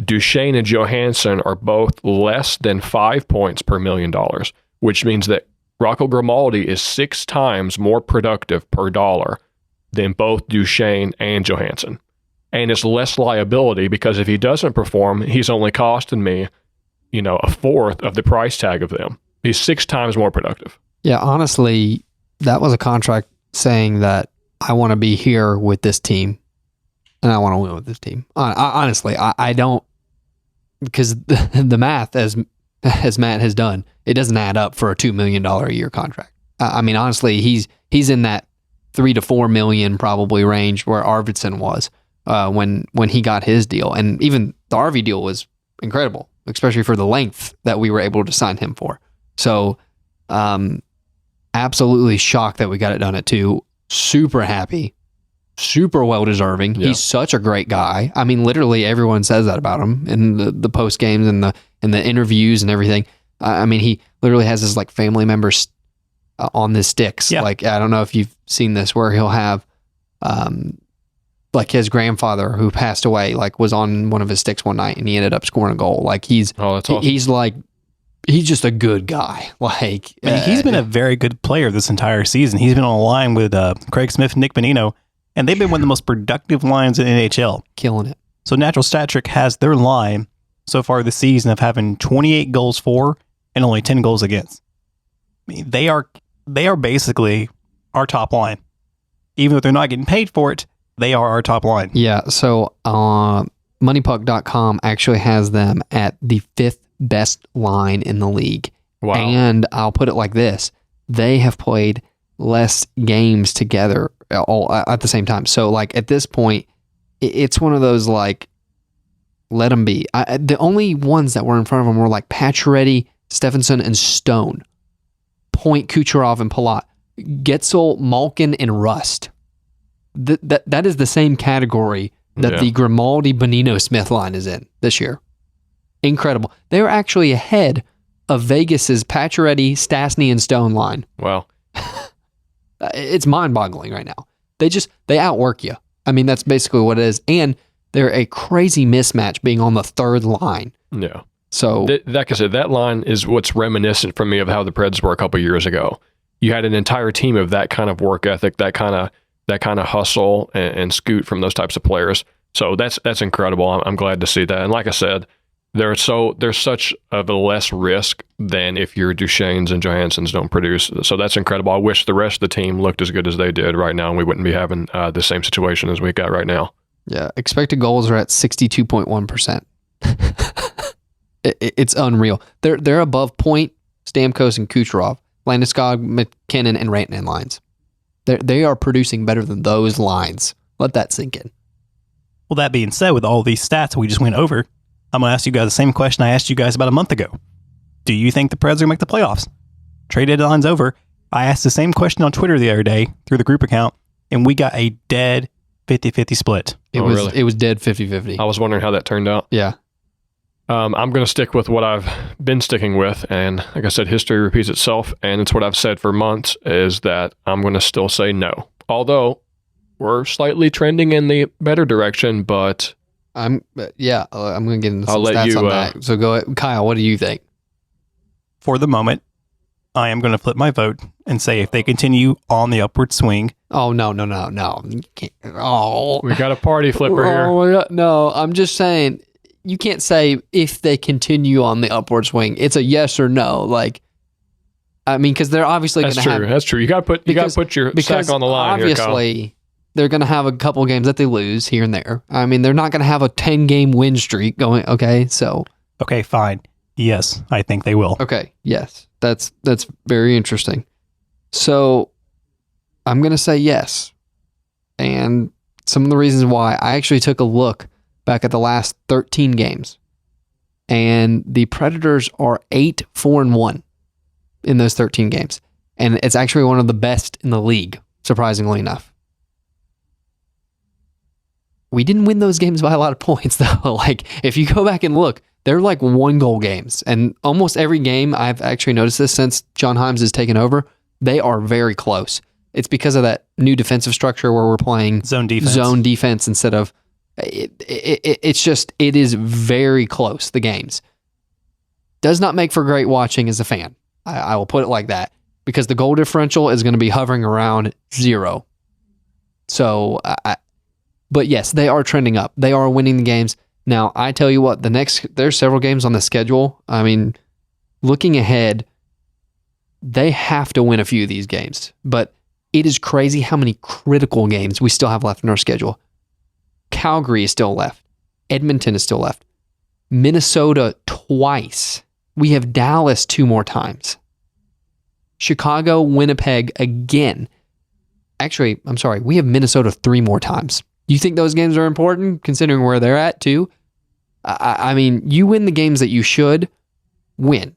Duchene and Johansson are both less than 5 points per $1 million, which means that Rocco Grimaldi is 6 times more productive per dollar than both Duchene and Johansson. And it's less liability because if he doesn't perform, he's only costing me, a fourth of the price tag of them. He's 6 times more productive. Yeah, honestly, that was a contract saying that I want to be here with this team and I want to win with this team. Honestly, I don't, because the math, as Matt has done, it doesn't add up for a $2 million a year contract. I mean, honestly, he's in that $3 to $4 million probably range where Arvidsson was when he got his deal. And even the RV deal was incredible, especially for the length that we were able to sign him for. So absolutely shocked that we got it done at 2. Super happy. Super well deserving. Yeah. He's such a great guy. I mean, literally everyone says that about him in the post games and the interviews and everything. I mean, he literally has his family members on his sticks. Yeah. I don't know if you've seen this, where he'll have his grandfather who passed away was on one of his sticks one night and he ended up scoring a goal. That's awesome. He's just a good guy. He's been a very good player this entire season. He's been on a line with Craig Smith and Nick Bonino. And they've been one of the most productive lines in NHL. Killing it. So Natural Stat Trick has their line so far this season of having 28 goals for and only 10 goals against. I mean, they are basically our top line. Even if they're not getting paid for it, they are our top line. Yeah, so moneypuck.com actually has them at the 5th best line in the league. Wow. And I'll put it like this. They have played less games together all at the same time. So at this point, it's one of those let them be. The only ones that were in front of them were Pacioretty, Stephenson, and Stone. Point, Kucherov, and Palat. Getzel, Malkin, and Rust. That is the same category that the Grimaldi, Bonino, Smith line is in this year. Incredible. They were actually ahead of Vegas's Pacioretty, Stastny, and Stone line. Wow. It's mind-boggling right now. They outwork you. I mean, that's basically what it is. And they're a crazy mismatch being on the 3rd line. Yeah. So, like I said, that line is what's reminiscent for me of how the Preds were a couple years ago. You had an entire team of that kind of work ethic, that kind of hustle and scoot from those types of players. So that's incredible. I'm glad to see that. And like I said, There's such of a less risk than if your Duchesnes and Johanssons don't produce. So that's incredible. I wish the rest of the team looked as good as they did right now, and we wouldn't be having the same situation as we got right now. Yeah, expected goals are at 62.1%. It's unreal. They're above Point, Stamkos, and Kucherov, Landeskog, McKinnon, and Rantanen lines. They are producing better than those lines. Let that sink in. Well, that being said, with all these stats we just went over, I'm going to ask you guys the same question I asked you guys about a month ago. Do you think the Preds are going to make the playoffs? Trade deadline's over. I asked the same question on Twitter the other day through the group account, and we got a dead 50-50 split. It was dead 50-50. I was wondering how that turned out. Yeah. I'm going to stick with what I've been sticking with, and like I said, history repeats itself, and it's what I've said for months, is that I'm going to still say no. Although, we're slightly trending in the better direction, but... I'm going to get into some I'll let stats you, on that. So go ahead. Kyle, what do you think? For the moment, I am going to flip my vote and say if they continue on the upward swing. Oh, no. You can't. Oh. We got a party flipper here. Oh, no, I'm just saying, you can't say if they continue on the upward swing. It's a yes or no. Like, I mean, because they're obviously going to have... That's true. You got to put your sack on the line here, Kyle. Obviously, they're going to have a couple games that they lose here and there. I mean, they're not going to have a 10-game win streak going, okay? So... Okay, fine. Yes, I think they will. Okay, yes. That's very interesting. So, I'm going to say yes. And some of the reasons why, I actually took a look back at the last 13 games. And the Predators are 8-4-1 in those 13 games. And it's actually one of the best in the league, surprisingly enough. We didn't win those games by a lot of points, though. Like, if you go back and look, they're like 1-goal games. And almost every game, I've actually noticed this since John Himes has taken over, they are very close. It's because of that new defensive structure where we're playing zone defense instead of... It's just, it is very close, the games. Does not make for great watching as a fan. I will put it like that. Because the goal differential is going to be hovering around 0. So... But yes, they are trending up. They are winning the games. Now, I tell you what, there's several games on the schedule. I mean, looking ahead, they have to win a few of these games. But it is crazy how many critical games we still have left in our schedule. Calgary is still left. Edmonton is still left. Minnesota twice. We have Dallas 2 more times. Chicago, Winnipeg again. Actually, I'm sorry, we have Minnesota 3 more times. You think those games are important, considering where they're at, too? I mean, you win the games that you should win,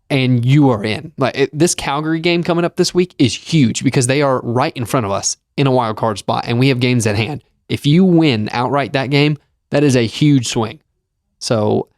and you are in. Like this Calgary game coming up this week is huge because they are right in front of us in a wild card spot, and we have games at hand. If you win outright that game, that is a huge swing. So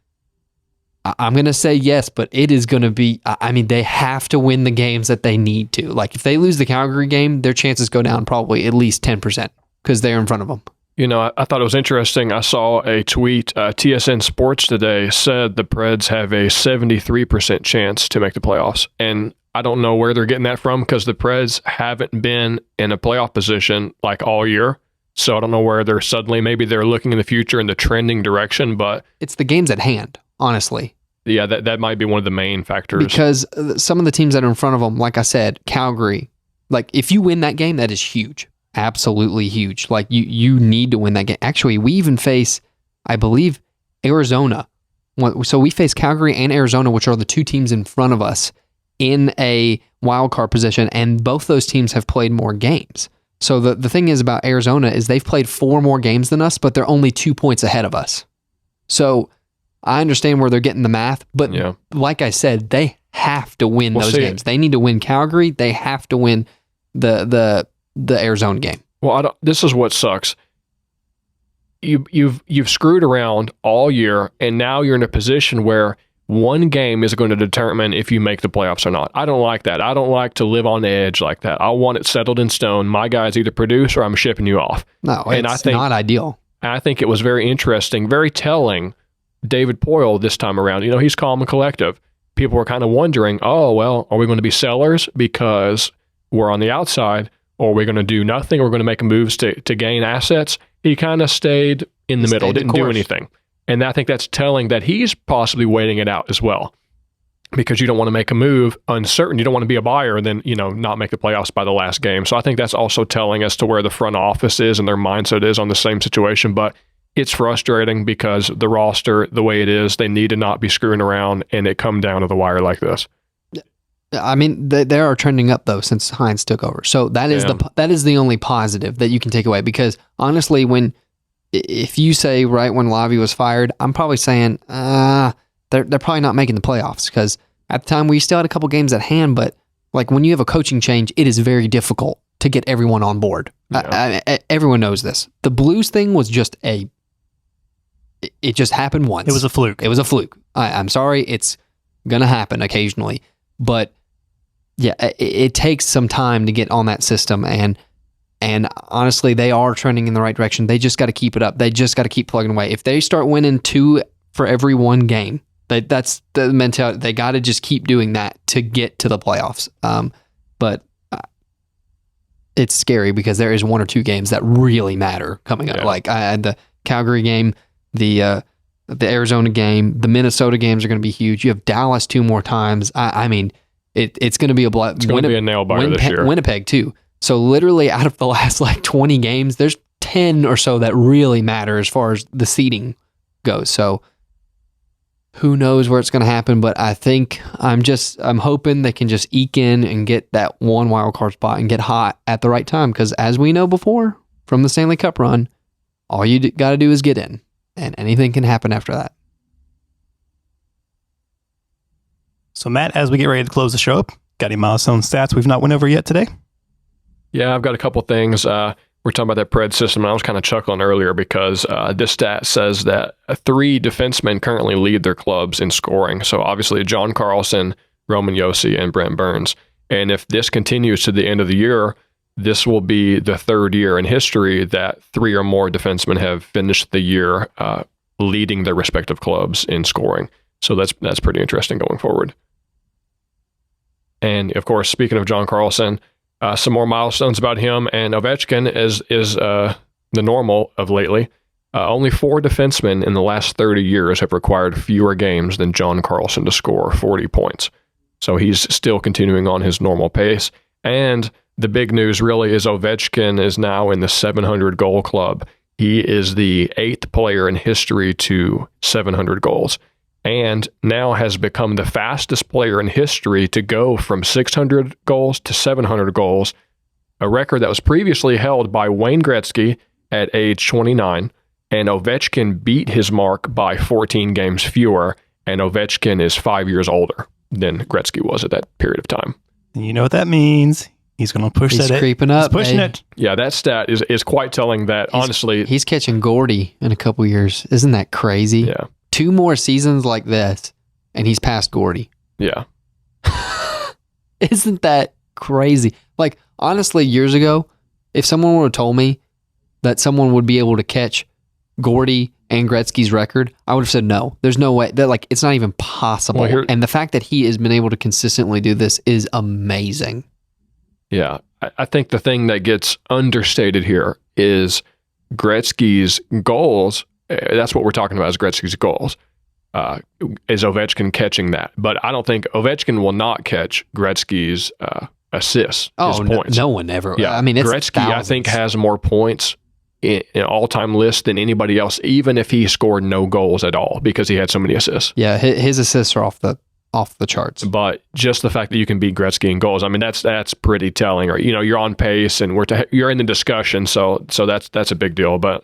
I'm going to say yes, but it is going to be, I mean, they have to win the games that they need to. Like if they lose the Calgary game, their chances go down probably at least 10%. Because they're in front of them. You know, I thought it was interesting. I saw a tweet. TSN Sports today said the Preds have a 73% chance to make the playoffs. And I don't know where they're getting that from because the Preds haven't been in a playoff position like all year. So I don't know where they're suddenly, maybe they're looking in the future in the trending direction, but... It's the games at hand, honestly. Yeah, that might be one of the main factors. Because some of the teams that are in front of them, like I said, Calgary, like if you win that game, that is huge. Absolutely huge. Like you need to win that game. Actually, we even face, I believe, Arizona. So we face Calgary and Arizona, which are the 2 teams in front of us in a wild card position, and both those teams have played more games. So the thing is about Arizona is they've played 4 more games than us, but they're only 2 points ahead of us. So I understand where they're getting the math, but like I said, they have to win those games. They need to win Calgary. They have to win the Arizona game. Well, this is what sucks. You've screwed around all year, and now you're in a position where one game is going to determine if you make the playoffs or not. I don't like that. I don't like to live on the edge like that. I want it settled in stone. My guys either produce or I'm shipping you off. No, it's not ideal. I think it was very interesting, very telling. David Poyle this time around, you know, he's calm and collective. People were kind of wondering, oh, well, are we going to be sellers because we're on the outside? Or are we going to do nothing? We're going to make moves to gain assets. He kind of stayed in the middle, didn't do anything. And I think that's telling that he's possibly waiting it out as well, because you don't want to make a move uncertain. You don't want to be a buyer and then, not make the playoffs by the last game. So I think that's also telling us to where the front office is and their mindset is on the same situation. But it's frustrating because the roster, the way it is, they need to not be screwing around, and it come down to the wire like this. I mean, they are trending up though since Hines took over. So that is the only positive that you can take away. Because honestly, if you say right when Lavi was fired, I'm probably saying they're probably not making the playoffs, because at the time we still had a couple games at hand. But like when you have a coaching change, it is very difficult to get everyone on board. Yeah. Everyone knows this. The Blues thing was just it just happened once. It was a fluke. It was a fluke. I'm sorry. It's gonna happen occasionally, but yeah, it takes some time to get on that system, and honestly, they are trending in the right direction. They just got to keep it up. They just got to keep plugging away. If they start winning 2 for every 1 game, that's the mentality. They got to just keep doing that to get to the playoffs. But it's scary because there is 1 or 2 games that really matter coming up. Yeah. Like I had the Calgary game, the Arizona game, the Minnesota games are going to be huge. You have Dallas 2 more times. I mean. It's going to be It's going to be a nail biter this year. Winnipeg too. So literally out of the last 20 games, there's 10 or so that really matter as far as the seeding goes. So who knows where it's going to happen, but I think I'm hoping they can just eke in and get that 1 wild card spot and get hot at the right time. Because as we know before from the Stanley Cup run, all you got to do is get in, and anything can happen after that. So, Matt, as we get ready to close the show up, got any milestone stats we've not went over yet today? Yeah, I've got a couple things. We're talking about that Preds system, and I was kind of chuckling earlier because this stat says that 3 defensemen currently lead their clubs in scoring. So, obviously, John Carlson, Roman Josi, and Brent Burns. And if this continues to the end of the year, this will be the 3rd year in history that 3 or more defensemen have finished the year leading their respective clubs in scoring. So that's pretty interesting going forward. And of course, speaking of John Carlson, some more milestones about him, and Ovechkin is the normal of lately. Only 4 defensemen in the last 30 years have required fewer games than John Carlson to score 40 points. So he's still continuing on his normal pace. And the big news really is Ovechkin is now in the 700 goal club. He is the 8th player in history to 700 goals. And now has become the fastest player in history to go from 600 goals to 700 goals, a record that was previously held by Wayne Gretzky at age 29, and Ovechkin beat his mark by 14 games fewer, and Ovechkin is 5 years older than Gretzky was at that period of time. And you know what that means. He's going to push that. He's creeping up. He's pushing it. Yeah, that stat is quite telling that, honestly. He's catching Gordy in a couple years. Isn't that crazy? Yeah. 2 more seasons like this, and he's past Gordy. Yeah. Isn't that crazy? Like, honestly, years ago, if someone would have told me that someone would be able to catch Gordy and Gretzky's record, I would have said no. There's no way. That it's not even possible. Well, and the fact that he has been able to consistently do this is amazing. Yeah. I think the thing that gets understated here is Gretzky's goals. That's what we're talking about, is Gretzky's goals. Is Ovechkin catching that? But I don't think Ovechkin will not catch Gretzky's assists, his points. No one ever. Yeah. I mean, it's Gretzky, thousands. I think, has more points in all-time list than anybody else, even if he scored no goals at all, because he had so many assists. Yeah, his assists are off the charts. But just the fact that you can beat Gretzky in goals, I mean, that's pretty telling. Or you're on pace, and you're in the discussion, so that's a big deal. But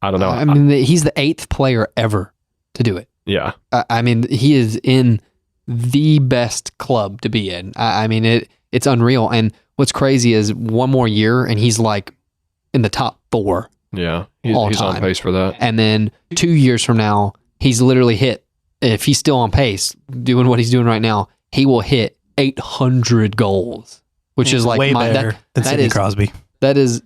I don't know. I mean, he's the 8th player ever to do it. Yeah. I mean, he is in the best club to be in. I mean, it's unreal. And what's crazy is 1 more year, and he's like in the top 4. Yeah. He's on pace for that. And then 2 years from now, he's literally hit, if he's still on pace, doing what he's doing right now, he will hit 800 goals, which is like way better than Sidney Crosby. That is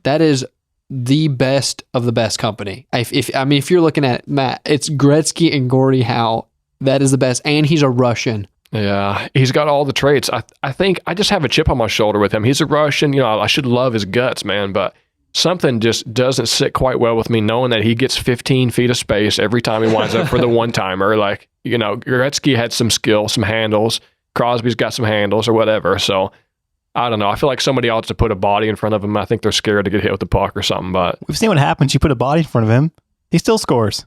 the best of the best company. If you're looking at Matt, it's Gretzky and Gordie Howe. That is the best, and he's a Russian. Yeah, he's got all the traits. I think I just have a chip on my shoulder with him. He's a Russian. I should love his guts, man, but something just doesn't sit quite well with me knowing that he gets 15 feet of space every time he winds up for the one-timer. Like, Gretzky had some skill, some handles. Crosby's got some handles or whatever. So, I don't know. I feel like somebody ought to put a body in front of him. I think they're scared to get hit with the puck or something. But we've seen what happens. You put a body in front of him, he still scores.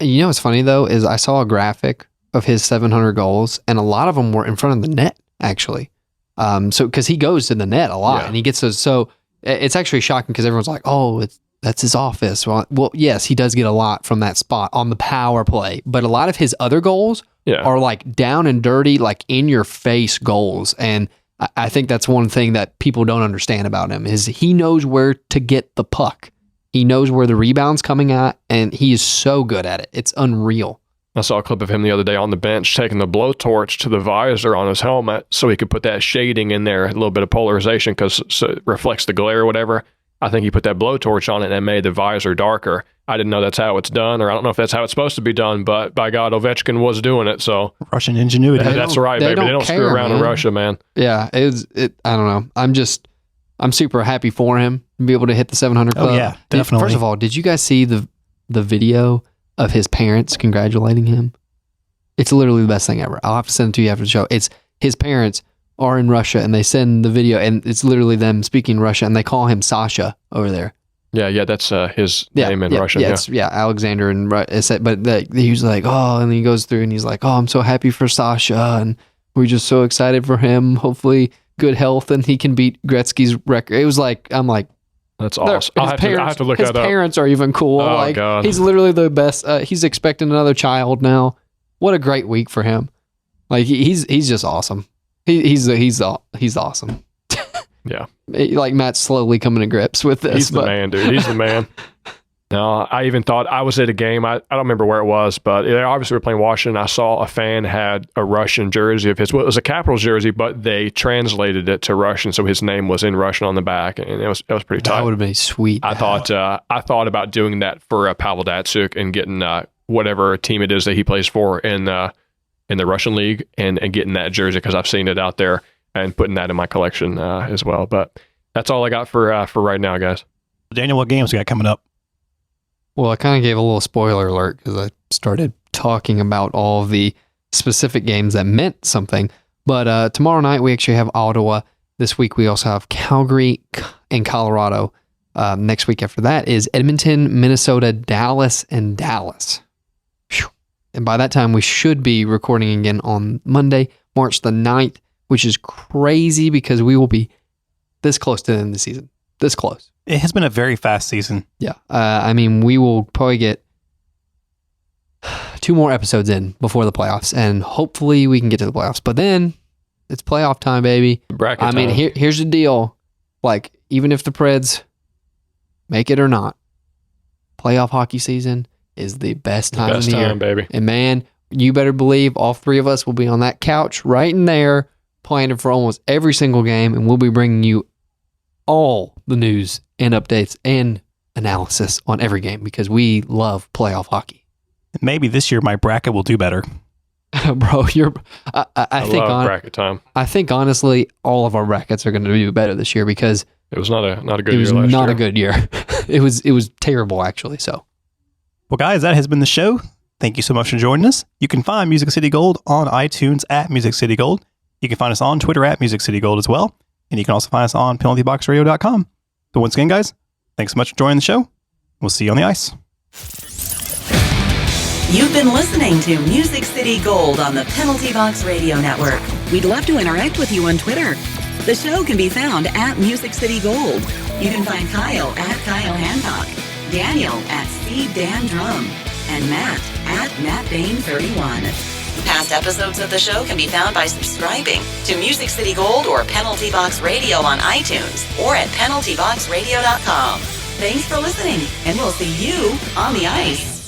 You know what's funny, though, is I saw a graphic of his 700 goals, and a lot of them were in front of the net, actually. So, because he goes to the net a lot, and he gets those. So, it's actually shocking because everyone's like, oh, that's his office. Well, yes, he does get a lot from that spot on the power play, but a lot of his other goals are like down and dirty, like in your face goals. And I think that's one thing that people don't understand about him is he knows where to get the puck. He knows where the rebound's coming at, and he is so good at it. It's unreal. I saw a clip of him the other day on the bench taking the blowtorch to the visor on his helmet so he could put that shading in there, a little bit of polarization because it reflects the glare or whatever. I think he put that blowtorch on it and made the visor darker. I didn't know that's how it's done, or I don't know if that's how it's supposed to be done, but by God, Ovechkin was doing it. So Russian ingenuity. That's right, baby. They don't screw around in Russia, man. Yeah, I don't know. I'm super happy for him to be able to hit the 700 club. Oh, yeah, definitely. First of all, did you guys see the video of his parents congratulating him? It's literally the best thing ever. I'll have to send it to you after the show. It's his parents are in Russia, and they send the video, and it's literally them speaking Russian, and they call him Sasha over there. Yeah, that's his name in Russian. Yeah, Alexander and but he was like, oh, and he goes through and he's like, oh, I'm so happy for Sasha, and we're just so excited for him. Hopefully, good health, and he can beat Gretzky's record. It was like, I'm like, that's awesome. I have to look that up. His parents are even cool. Oh, like, God. He's literally the best. He's expecting another child now. What a great week for him. Like he's just awesome. He's awesome. Yeah. Like Matt's slowly coming to grips with this. He's the man, dude. He's the man. No, I even thought I was at a game. I don't remember where it was, but they obviously were playing Washington. I saw a fan had a Russian jersey of his. Well, it was a Capitals jersey, but they translated it to Russian, so his name was in Russian on the back, and it was pretty tight. That would have been sweet. I thought about doing that for Pavel Datsyuk and getting whatever team it is that he plays for in the Russian league and getting that jersey because I've seen it out there and putting that in my collection as well. But that's all I got for right now, guys. Daniel, what games we got coming up? Well, I kind of gave a little spoiler alert because I started talking about all of the specific games that meant something. But tomorrow night, we actually have Ottawa. This week, we also have Calgary and Colorado. Next week after that is Edmonton, Minnesota, Dallas, and Dallas. Whew. And by that time, we should be recording again on Monday, March the 9th, which is crazy because we will be this close to the end of the season. This close. It has been a very fast season. Yeah. I mean, we will probably get 2 more episodes in before the playoffs, and hopefully we can get to the playoffs. But then it's playoff time, baby. Bracket time. I mean, here's the deal. Like, even if the Preds make it or not, playoff hockey season is the best time of the year, baby. And man, you better believe all 3 of us will be on that couch right in there planning for almost every single game, and we'll be bringing you all the news and updates and analysis on every game because we love playoff hockey. Maybe this year my bracket will do better. Bro, I think love bracket time. I think honestly, all of our brackets are going to do better this year because it was not a good year. It was not year. A good year. It was terrible actually. So, well, guys, that has been the show. Thank you so much for joining us. You can find Music City Gold on iTunes at Music City Gold. You can find us on Twitter at Music City Gold as well. And you can also find us on penaltyboxradio.com. So once again, guys, thanks so much for joining the show. We'll see you on the ice. You've been listening to Music City Gold on the Penalty Box Radio Network. We'd love to interact with you on Twitter. The show can be found at Music City Gold. You can find Kyle at Kyle Hancock, Daniel at Steve Dan Drum, and Matt at Matt Bain 31. Past episodes of the show can be found by subscribing to Music City Gold or Penalty Box Radio on iTunes or at penaltyboxradio.com. Thanks for listening, and we'll see you on the ice.